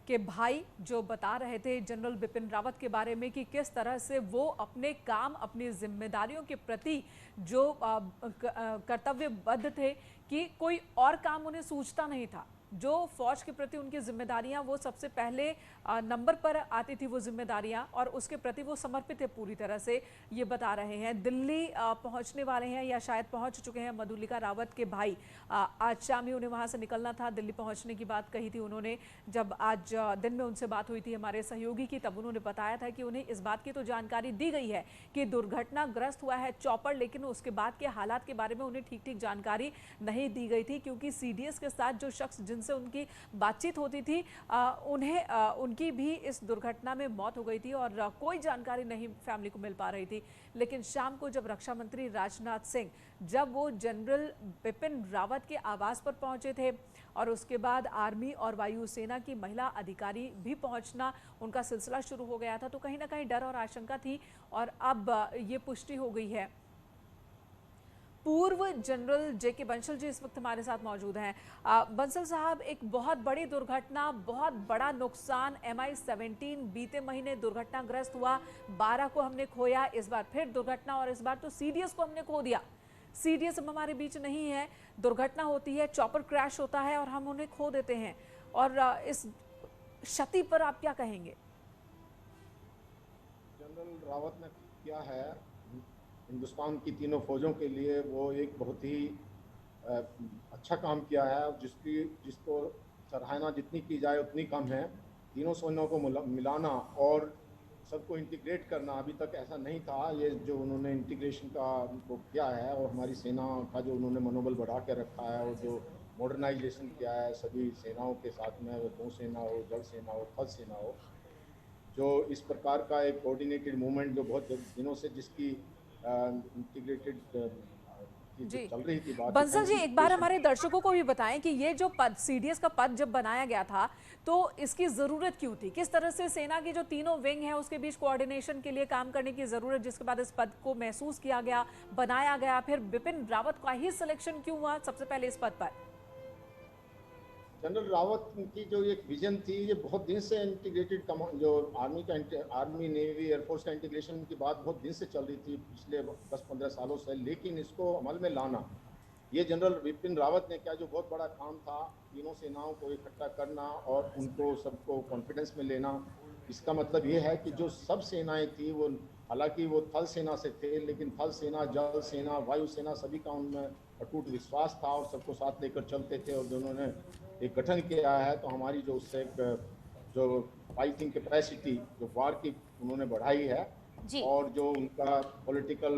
के भाई जो बता रहे थे जनरल बिपिन रावत के बारे में कि किस तरह से वो अपने काम अपनी जिम्मेदारियों के प्रति जो कर्तव्यबद्ध थे कि कोई और काम उन्हें सूझता नहीं था। जो फौज के प्रति उनकी जिम्मेदारियां वो सबसे पहले नंबर पर आती थी वो जिम्मेदारियां, और उसके प्रति वो समर्पित है पूरी तरह से, ये बता रहे हैं। दिल्ली पहुंचने वाले हैं या शायद पहुंच चुके हैं मधुलिका रावत के भाई। आज शाम ही उन्हें वहां से निकलना था। दिल्ली पहुंचने की बात कही थी उन्होंने। जब आज दिन में उनसे बात हुई थी हमारे सहयोगी की, तब उन्होंने बताया था कि उन्हें इस बात की तो जानकारी दी गई है कि दुर्घटनाग्रस्त हुआ है चॉपर, लेकिन उसके बाद के हालात के बारे में उन्हें ठीक जानकारी नहीं दी गई थी, क्योंकि सीडीएस के साथ जो शख्स जिनसे उनकी बातचीत होती थी उनकी भी इस दुर्घटना में मौत हो गई थी और कोई जानकारी नहीं फैमिली को मिल पा रही थी। लेकिन शाम को जब रक्षा मंत्री राजनाथ सिंह जब वो जनरल बिपिन रावत के आवास पर पहुंचे थे और उसके बाद आर्मी और वायुसेना की महिला अधिकारी भी पहुंचना उनका सिलसिला शुरू हो गया था, तो कहीं ना कहीं डर और आशंका थी और अब ये पुष्टि हो गई है। पूर्व जनरल जेके बंसल जी इस वक्त हमारे साथ मौजूद हैं। बंसल साहब, एक बहुत बड़ी दुर्घटना, बहुत बड़ा नुकसान, MI-17 बीते महीने दुर्घटनाग्रस्त हुआ, 12 को हमने खोया, इस बार फिर दुर्घटना और इस बार तो सीडीएस को हमने खो दिया। सीडीएस अब हमारे बीच नहीं है, दुर्घटना होती है, चॉपर क्रैश होता है और हम उन्हें खो देते हैं, और इस क्षति पर आप क्या कहेंगे? जनरल रावत ने किया है हिंदुस्तान की तीनों फौजों के लिए, वो एक बहुत ही अच्छा काम किया है, जिसको सराहना जितनी की जाए उतनी कम है। तीनों सेनाओं को मिलाना और सबको इंटीग्रेट करना अभी तक ऐसा नहीं था। ये जो उन्होंने इंटीग्रेशन का वो किया है और हमारी सेना का जो उन्होंने मनोबल बढ़ा के रखा है और जो मॉडर्नाइजेशन किया है सभी सेनाओं के साथ में, वो नौ सेना हो, जल सेना हो, थल सेना हो, जो इस प्रकार का एक कोऑर्डिनेटेड मूवमेंट जो बहुत दिनों से जिसकी इंटीग्रेटेड चल रही थी बात। बंसल जी, एक बार हमारे दर्शकों को भी बताएं कि ये जो पद सीडीएस का पद जब बनाया गया था तो इसकी जरूरत क्यों थी? किस तरह से सेना की जो तीनों विंग है उसके बीच कोऑर्डिनेशन के लिए काम करने की जरूरत, जिसके बाद इस पद को महसूस किया गया, बनाया गया, फिर बिपिन रावत का ही सिलेक्शन क्यों हुआ सबसे पहले इस पद पर? जनरल रावत की जो एक विजन थी, ये बहुत दिन से इंटीग्रेटेड जो आर्मी नेवी एयरफोर्स का इंटीग्रेशन की बात बहुत दिन से चल रही थी पिछले 10-15 सालों से, लेकिन इसको अमल में लाना ये जनरल बिपिन रावत ने किया, जो बहुत बड़ा काम था। तीनों सेनाओं को इकट्ठा करना और उनको सबको कॉन्फिडेंस में लेना। इसका मतलब ये है कि जो सब सेनाएं थी वो, हालांकि वो थल सेना से थे, लेकिन थल सेना, जल सेना, वायु सेना सभी का उनमें अटूट विश्वास था और सबको साथ लेकर चलते थे। और दोनों ने एक गठन किया है तो हमारी जो उससे जो फाइटिंग कैपेसिटी जो वार की उन्होंने बढ़ाई है, और जो उनका पॉलिटिकल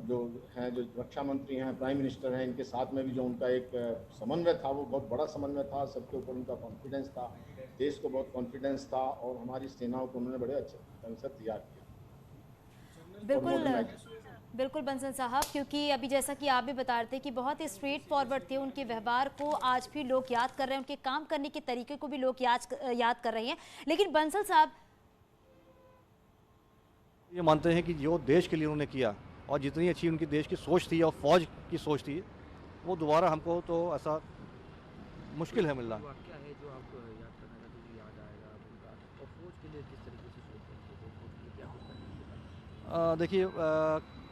जो हैं, जो रक्षा मंत्री हैं, प्राइम मिनिस्टर हैं, इनके साथ में भी जो उनका एक समन्वय था वो बहुत बड़ा समन्वय था। सबके ऊपर उनका कॉन्फिडेंस था, देश को बहुत कॉन्फिडेंस था और हमारी सेनाओं को उन्होंने बड़े अच्छे ढंग से तैयार किया। बिल्कुल बंसल साहब, क्योंकि अभी जैसा कि आप भी बता रहे थे कि बहुत ही स्ट्रेट फॉरवर्ड थे, उनके व्यवहार को आज भी लोग याद कर रहे हैं, उनके काम करने के तरीके को भी लोग याद कर रहे हैं। लेकिन बंसल साहब ये मानते हैं कि जो देश के लिए उन्होंने किया और जितनी अच्छी उनकी देश की सोच थी और फौज की सोच थी, वो दोबारा हमको तो ऐसा मुश्किल है मिलना। क्या है जो आपको याद करने का जो याद आएगा उनका, और फौज के लिए किस तरीके से सोच रहे थे, फौज के लिए क्या होता है? देखिए,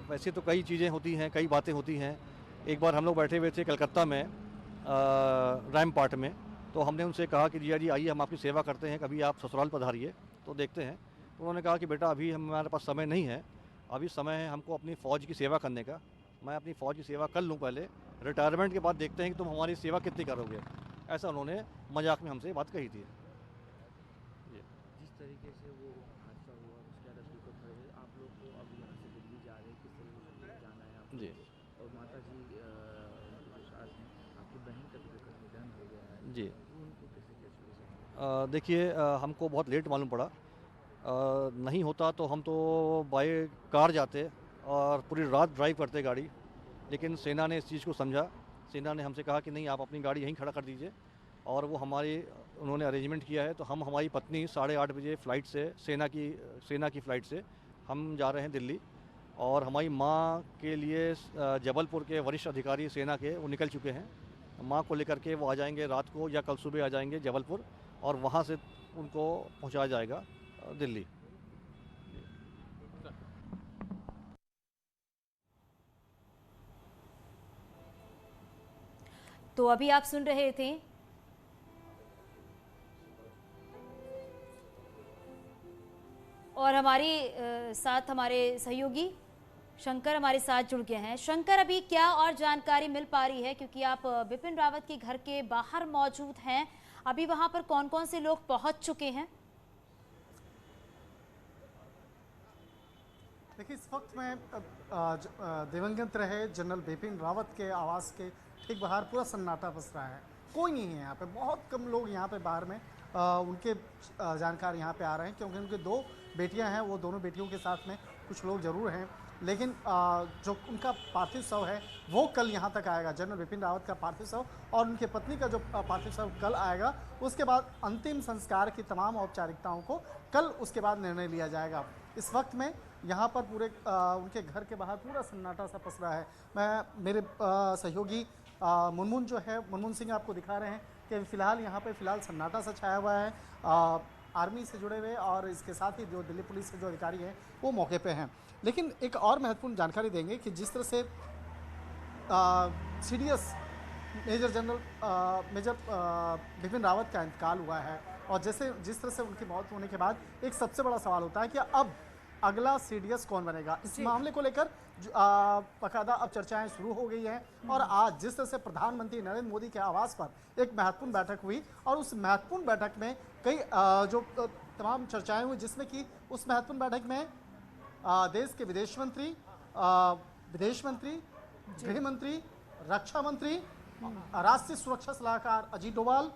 वैसे तो कई चीज़ें होती हैं, कई बातें होती हैं। एक बार हम लोग बैठे हुए थे कलकत्ता में रैमपार्ट में, तो हमने उनसे कहा कि जिया जी आइए हम आपकी सेवा करते हैं, कभी आप ससुराल पधारिए तो देखते हैं। तो उन्होंने कहा कि बेटा अभी हमारे पास समय नहीं है, अभी समय है हमको अपनी फ़ौज की सेवा करने का। मैं अपनी फ़ौज की सेवा कर लूँ पहले, रिटायरमेंट के बाद देखते हैं कि तुम हमारी सेवा कितनी करोगे। ऐसा उन्होंने मजाक में हमसे बात कही थी। जिस तरीके से वो हादसा हुआ उसके बाद अभी खड़े हुए आप लोग को अब यहाँ से दिल्ली जा रहे हैं, किस तरीके से जाना है आपको? जी। और माता जी सास हैं, आपकी बहन का भी निधन हो गया है जी। उनको कैसे देखिए, हमको बहुत लेट मालूम पड़ा। नहीं होता तो हम तो बाय कार जाते और पूरी रात ड्राइव करते गाड़ी, लेकिन सेना ने इस चीज़ को समझा। सेना ने हमसे कहा कि नहीं, आप अपनी गाड़ी यहीं खड़ा कर दीजिए और वो उन्होंने अरेंजमेंट किया है। तो हम हमारी पत्नी 8:30 बजे फ़्लाइट से सेना की फ़्लाइट से हम जा रहे हैं दिल्ली, और हमारी माँ के लिए जबलपुर के वरिष्ठ अधिकारी सेना के वो निकल चुके हैं। माँ को लेकर के वो आ जाएंगे रात को या कल सुबह आ जाएंगे जबलपुर, और वहाँ से उनको पहुँचाया जाएगा दिल्ली। तो अभी आप सुन रहे थे और साथ हमारे सहयोगी शंकर हमारे साथ जुड़ गए हैं। शंकर, अभी क्या और जानकारी मिल पा रही है, क्योंकि आप बिपिन रावत के घर के बाहर मौजूद हैं, अभी वहां पर कौन कौन से लोग पहुंच चुके हैं? देखिए, इस वक्त में दिवंगत रहे जनरल बिपिन रावत के आवास के ठीक बाहर पूरा सन्नाटा पस रहा है। कोई नहीं है यहाँ पे, बहुत कम लोग यहाँ पे बाहर में उनके जानकार यहाँ पे आ रहे हैं, क्योंकि उनके 2 बेटियां हैं, वो दोनों बेटियों के साथ में कुछ लोग ज़रूर हैं, लेकिन जो उनका पार्थिव शव है वो कल यहाँ तक आएगा। जनरल बिपिन रावत का पार्थिव शव और उनके पत्नी का जो पार्थिव शव कल आएगा, उसके बाद अंतिम संस्कार की तमाम औपचारिकताओं को कल उसके बाद निर्णय लिया जाएगा। इस वक्त में यहाँ पर पूरे उनके घर के बाहर पूरा सन्नाटा सा पस रहा है। मेरे सहयोगी मुनमुन जो है, मुनमुन सिंह आपको दिखा रहे हैं कि फ़िलहाल यहाँ पे सन्नाटा सा छाया हुआ है। आर्मी से जुड़े हुए और इसके साथ ही जो दिल्ली पुलिस के जो अधिकारी हैं वो मौके पे हैं। लेकिन एक और महत्वपूर्ण जानकारी देंगे कि जिस तरह से CDS मेजर बिपिन रावत का इंतकाल हुआ है, और जिस तरह से उनकी मौत होने के बाद एक सबसे बड़ा सवाल होता है कि अब अगला CDS कौन बनेगा। इस मामले को लेकर बाकायदा अब चर्चाएं शुरू हो गई हैं, और आज जिस तरह से प्रधानमंत्री नरेंद्र मोदी के आवास पर एक महत्वपूर्ण बैठक हुई, और उस महत्वपूर्ण बैठक में कई जो तमाम चर्चाएं हुई, जिसमें कि उस महत्वपूर्ण बैठक में देश के विदेश मंत्री, गृह मंत्री, रक्षा मंत्री, राष्ट्रीय सुरक्षा सलाहकार अजीत डोभाल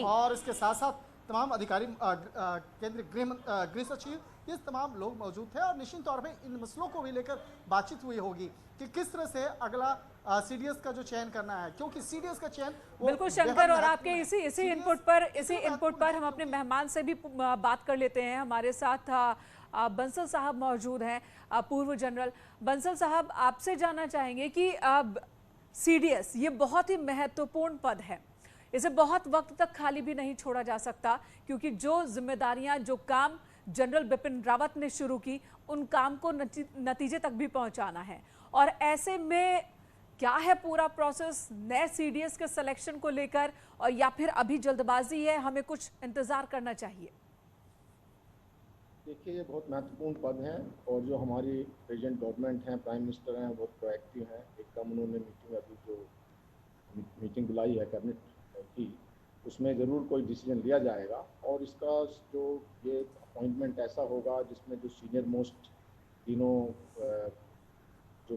और इसके साथ साथ तमाम अधिकारी, केंद्रीय गृह सचिव, ये तमाम लोग मौजूद थे, और निश्चित तौर पे इन मसलों को भी लेकर बातचीत हुई होगी कि किस तरह से अगला CDS का जो चयन करना है, क्योंकि CDS का चयन बिल्कुल शंकर, और आपके इसी इनपुट पर हम अपने मेहमान से भी बात कर लेते हैं। हमारे साथ बंसल साहब मौजूद हैं, पूर्व जनरल। बंसल साहब, आपसे जानना चाहेंगे कि CDS ये बहुत ही महत्वपूर्ण पद है, इसे बहुत वक्त तक खाली भी नहीं छोड़ा जा सकता, क्योंकि जो जिम्मेदारियां, जो काम जनरल बिपिन रावत ने शुरू की, उन काम को नतीजे तक भी पहुंचाना है। और ऐसे में क्या है पूरा प्रोसेस नए CDS के सिलेक्शन को लेकर, और या फिर अभी जल्दबाजी है, हमें कुछ इंतजार करना चाहिए? देखिए, ये बहुत महत्वपूर्ण पद हैं, और जो हमारी प्रेजेंट गवर्नमेंट हैं, प्राइम मिनिस्टर हैं, बहुत प्रोएक्टिव हैं। एकदम उन्होंने मीटिंग बुलाई है कैबिनेट की, उसमें ज़रूर कोई डिसीजन लिया जाएगा, और इसका जो ये अपॉइंटमेंट ऐसा होगा जिसमें जो सीनियर मोस्ट तीनों जो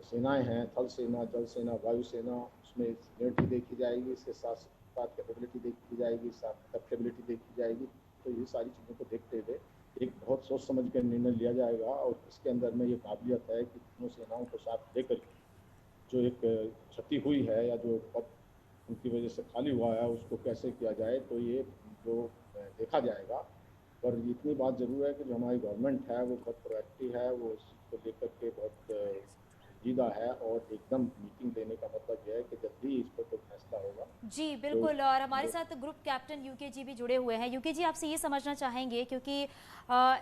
सेनाएं हैं, थल सेना, जल सेना, वायु सेना, उसमें सीनियरिटी देखी जाएगी, इसके साथ साथ कैपेबिलिटी देखी जाएगी, साथ एडेप्टेबिलिटी देखी जाएगी। तो ये सारी चीज़ों को देखते हुए एक बहुत सोच समझ कर निर्णय लिया जाएगा, और इसके अंदर में ये काबिलियत है कि तीनों सेनाओं को साथ लेकर जो एक क्षति हुई है या जो पद उनकी वजह से खाली हुआ है उसको कैसे किया जाए, तो ये जो देखा जाएगा। पर इतनी बात ज़रूर है कि जो हमारी गवर्नमेंट है वो बहुत प्रोएक्टिव है, वो इस चीज़ को लेकर के बहुत संजीदा है, और एकदम मीटिंग देने का मतलब यह है कि जल्दी इस पर कोई फैसला होगा। जी बिल्कुल, और हमारे साथ ग्रुप कैप्टन यूके जी भी जुड़े हुए हैं। यूके जी, आपसे ये समझना चाहेंगे, क्योंकि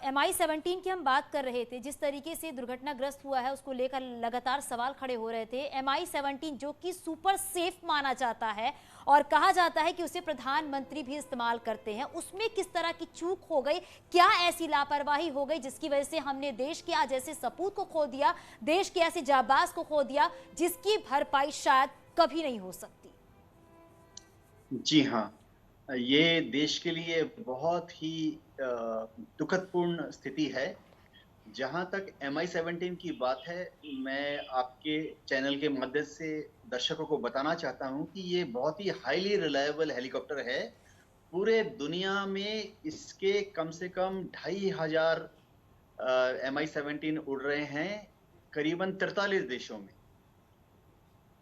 MI-17 की हम बात कर रहे थे, जिस तरीके से दुर्घटनाग्रस्त हुआ है उसको लेकर लगातार सवाल खड़े हो रहे थे। MI-17 जो कि सुपर सेफ माना जाता है और कहा जाता है कि उसे प्रधानमंत्री भी इस्तेमाल करते हैं, उसमें किस तरह की चूक हो गई, क्या ऐसी लापरवाही हो गई जिसकी वजह से हमने देश के आज ऐसे सपूत को खो दिया, देश के ऐसे जाबाज को खो दिया, जिसकी भरपाई शायद कभी नहीं हो सकती? जी हाँ, ये देश के लिए बहुत ही दुखदपूर्ण स्थिति है। जहाँ तक MI-17 की बात है, मैं आपके चैनल के मदद से दर्शकों को बताना चाहता हूँ कि ये बहुत ही हाईली रिलायबल हेलीकॉप्टर है। पूरे दुनिया में इसके कम से कम 2500 MI-17 उड़ रहे हैं, करीबन 43 देशों में।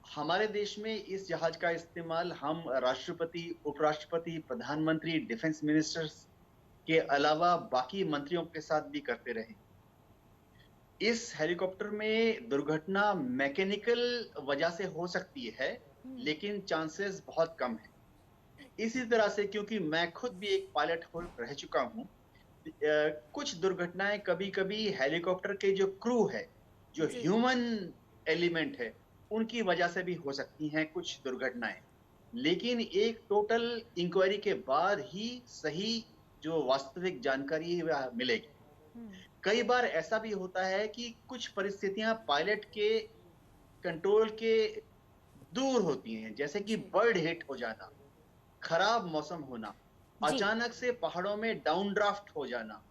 हमारे देश में इस जहाज का इस्तेमाल हम राष्ट्रपति, उपराष्ट्रपति, प्रधानमंत्री, डिफेंस मिनिस्टर्स के अलावा बाकी मंत्रियों के साथ भी करते रहे। इस हेलीकॉप्टर में दुर्घटना मैकेनिकल वजह से हो सकती है, लेकिन चांसेस बहुत कम है। इसी तरह से क्योंकि मैं खुद भी एक पायलट रह चुका हूँ, कुछ दुर्घटनाएं कभी-कभी हेलीकॉप्टर के जो क्रू है, जो ह्यूमन एलिमेंट है, उनकी वजह से भी हो सकती हैं कुछ दुर्घटनाएं। लेकिन एक टोटल इंक्वायरी के बाद ही सही जो वास्तविक जानकारी वह मिलेगी। कई बार ऐसा भी होता है कि कुछ परिस्थितियां पायलट के कंट्रोल के दूर होती हैं, जैसे कि बर्ड हिट हो जाना, खराब मौसम होना, अचानक से पहाड़ों में डाउन ड्राफ्ट हो जाना।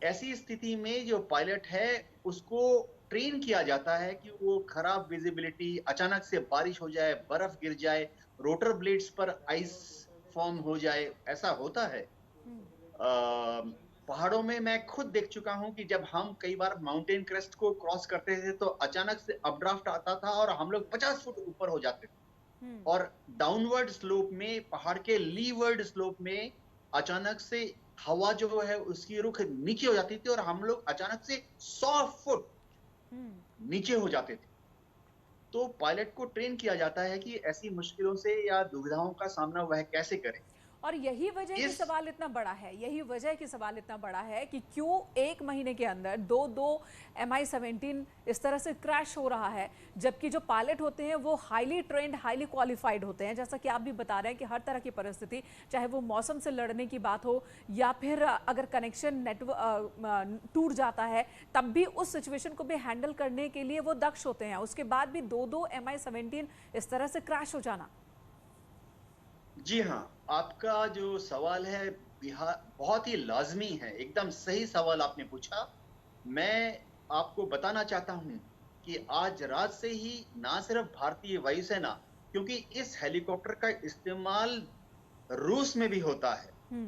ऐसी स्थिति में जो पायलट है उसको ट्रेन किया जाता है कि वो खराब विजिबिलिटी, अचानक से बारिश हो जाए, बर्फ गिर जाए, रोटर ब्लेड्स पर आइस फॉर्म हो जाए, ऐसा होता है। पहाड़ों में मैं खुद देख चुका हूं कि जब हम कई बार माउंटेन क्रेस्ट को क्रॉस करते थे तो अचानक से अपड्राफ्ट आता था और हम लोग 50 फुट ऊपर हो जाते थे। और डाउनवर्ड स्लोप में, पहाड़ के लीवर्ड स्लोप में अचानक से हवा जो है उसकी रुख नीचे हो जाती थी और हम लोग अचानक से 100 फुट नीचे हो जाते थे। तो पायलट को ट्रेन किया जाता है कि ऐसी मुश्किलों से या दुविधाओं का सामना वह कैसे करे। और यही वजह कि सवाल इतना बड़ा है, यही वजह कि सवाल इतना बड़ा है कि क्यों एक महीने के अंदर दो MI-17 इस तरह से क्रैश हो रहा है, जबकि जो पायलट होते हैं वो हाईली ट्रेंड, हाईली क्वालिफाइड होते हैं। जैसा कि आप भी बता रहे हैं कि हर तरह की परिस्थिति, चाहे वो मौसम से लड़ने की बात हो या फिर अगर कनेक्शन नेटवर्क टूट जाता है, तब भी उस सिचुएशन को भी हैंडल करने के लिए वो दक्ष होते हैं। उसके बाद भी दो MI-17 इस तरह से क्रैश हो जाना। जी हाँ, आपका जो सवाल है बहुत ही लाजमी है, एकदम सही सवाल आपने पूछा। मैं आपको बताना चाहता हूं कि आज रात से ही ना सिर्फ भारतीय वायुसेना, क्योंकि इस हेलीकॉप्टर का इस्तेमाल रूस में भी होता है।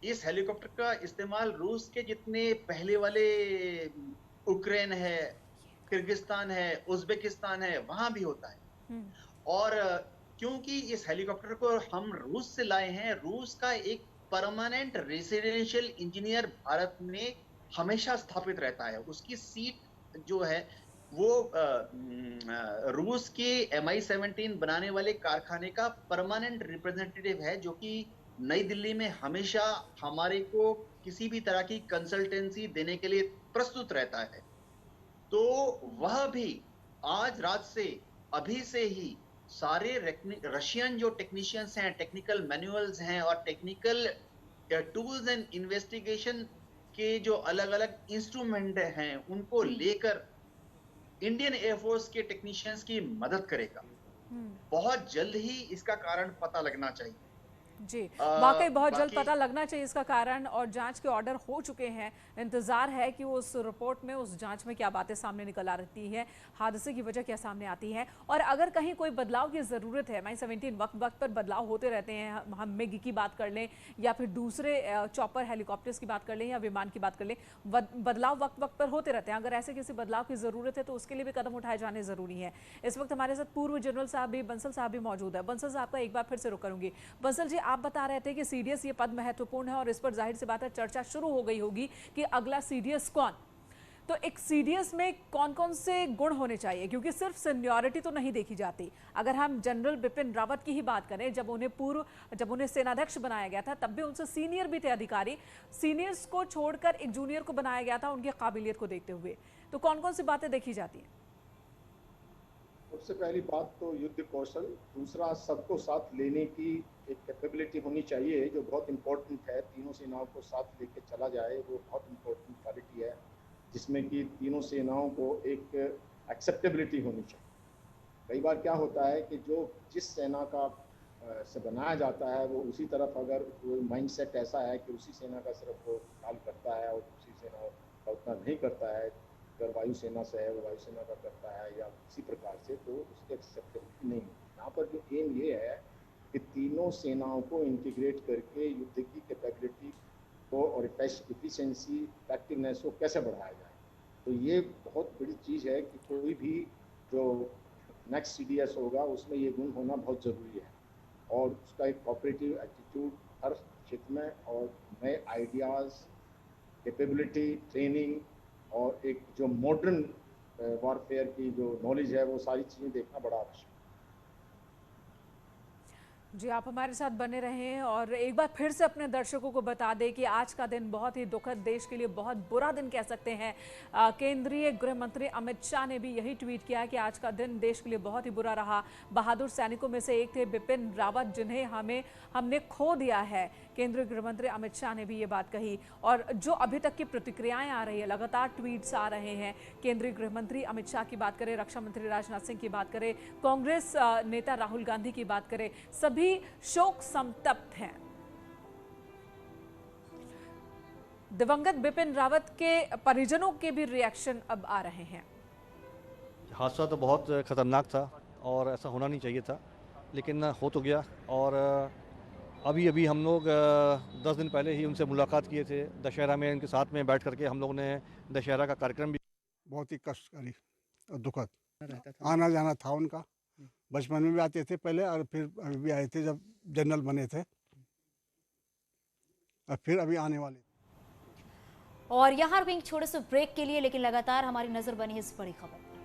इस हेलीकॉप्टर का इस्तेमाल रूस के जितने पहले वाले यूक्रेन है, किर्गिस्तान है, उज्बेकिस्तान है, वहां भी होता है। और क्योंकि इस हेलीकॉप्टर को हम रूस से लाए हैं, रूस का एक परमानेंट रेसिडेंशियल इंजीनियर भारत में हमेशा स्थापित रहता है। उसकी सीट जो है वो रूस के MI-17 बनाने वाले कारखाने का परमानेंट रिप्रेजेंटेटिव है, जो कि नई दिल्ली में हमेशा हमारे को किसी भी तरह की कंसल्टेंसी देने के लिए प्रस्तुत रहता है। तो वह भी आज रात से, अभी से ही सारे रशियन जो टेक्नीशियंस हैं, टेक्निकल मैनुअल्स हैं और टेक्निकल टूल्स एंड इन्वेस्टिगेशन के जो अलग अलग इंस्ट्रूमेंट हैं, उनको लेकर इंडियन एयरफोर्स के टेक्नीशियंस की मदद करेगा। बहुत जल्द ही इसका कारण पता लगना चाहिए। जी, वाकई बहुत जल्द पता लगना चाहिए इसका कारण, और जांच के ऑर्डर हो चुके हैं। इंतजार है कि उस रिपोर्ट में, उस जांच में क्या बातें सामने निकल आ रही हैं, हादसे की वजह क्या सामने आती है, और अगर कहीं कोई बदलाव की ज़रूरत है। MI-17 वक्त वक्त पर बदलाव होते रहते हैं। हम मिग की बात कर लें या फिर दूसरे चॉपर हेलीकॉप्टर्स की बात कर लें या विमान की बात कर लें, बदलाव वक्त वक्त पर होते रहते हैं। अगर ऐसे किसी बदलाव की ज़रूरत है तो उसके लिए भी कदम उठाए जाने ज़रूरी है। इस वक्त हमारे साथ पूर्व जनरल साहब भी, बंसल साहब भी मौजूद है। बंसल साहब का एक बार फिर से रुक करूंगी। बंसल जी, आप बता रहे थे कि सीडीएस ये पद महत्वपूर्ण है और इस पर जाहिर सी बात है चर्चा शुरू हो गई होगी कि अगला सीडीएस कौन। तो एक सीडीएस में कौन कौन से गुण होने चाहिए, क्योंकि सिर्फ सीनियरिटी तो नहीं देखी जाती। अगर हम जनरल बिपिन रावत की ही बात करें, जब उन्हें सेनाध्यक्ष बनाया गया था तब भी उनसे सीनियर भी थे अधिकारी। सीनियर्स को छोड़कर एक जूनियर को बनाया गया था उनकी काबिलियत को देखते हुए। तो कौन कौन सी बातें देखी जाती हैं? सबसे पहली बात तो युद्ध कौशल, दूसरा सबको साथ लेने की एक कैपेबिलिटी होनी चाहिए, जो बहुत इम्पोर्टेंट है। तीनों सेनाओं को साथ लेके चला जाए, वो बहुत इम्पोर्टेंट क्वालिटी है, जिसमें कि तीनों सेनाओं को एक एक्सेप्टेबिलिटी होनी चाहिए। कई बार क्या होता है कि जो जिस सेना का से बनाया जाता है, वो उसी तरफ अगर वो माइंडसेट ऐसा है कि उसी सेना का सिर्फ वो ख्याल करता है और दूसरी सेना का उतना नहीं करता है, अगर वायुसेना से है वो वायुसेना का करता है या इसी प्रकार से, तो उसकी एक्सेप्टेबिलिटी नहीं है। यहाँ पर जो एम ये है कि तीनों सेनाओं को इंटीग्रेट करके युद्ध की कैपेबिलिटी को और एफिशिएंसी, इफेक्टिवनेस को कैसे बढ़ाया जाए। तो ये बहुत बड़ी चीज़ है कि कोई भी जो नेक्स्ट CDS होगा उसमें ये गुण होना बहुत ज़रूरी है, और उसका एक कोऑपरेटिव एटीट्यूड हर क्षेत्र में, और नए आइडियाज़, कैपेबिलिटी, ट्रेनिंग और एक जो मॉडर्न वॉरफेयर की जो नॉलेज है वो सारी चीज़ें देखना बड़ा आवश्यक है। जी, आप हमारे साथ बने रहें और एक बार फिर से अपने दर्शकों को बता दें कि आज का दिन बहुत ही दुखद, देश के लिए बहुत बुरा दिन कह सकते हैं। केंद्रीय गृह मंत्री अमित शाह ने भी यही ट्वीट किया कि आज का दिन देश के लिए बहुत ही बुरा रहा। बहादुर सैनिकों में से एक थे बिपिन रावत, जिन्हें हमने खो दिया है। केंद्रीय गृह मंत्री अमित शाह ने भी ये बात कही। और जो अभी तक की प्रतिक्रियाएं आ रही है, लगातार ट्वीट्स आ रहे हैं। केंद्रीय गृह मंत्री अमित शाह की बात करें, रक्षा मंत्री राजनाथ सिंह की बात करें, कांग्रेस नेता राहुल गांधी की बात करें, सभी शोक संतप्त हैं। दिवंगत बिपिन रावत के परिजनों के भी रिएक्शन अब आ रहे हैं। हादसा तो बहुत खतरनाक था और ऐसा होना नहीं चाहिए था, लेकिन हो तो गया। और अभी हम लोग 10 दिन पहले ही उनसे मुलाकात किए थे। दशहरा में उनके साथ में बैठ करके हम लोगों ने दशहरा का कार्यक्रम भी। बहुत ही कष्टकारी और दुखद आना जाना था उनका। बचपन में भी आते थे पहले, और फिर अभी भी आए थे जब जनरल बने थे, और फिर अभी आने वाले। और यहाँ रुकेंगे छोटे से ब्रेक के लिए, लेकिन लगातार हमारी नजर बनी है इस बड़ी खबर पर।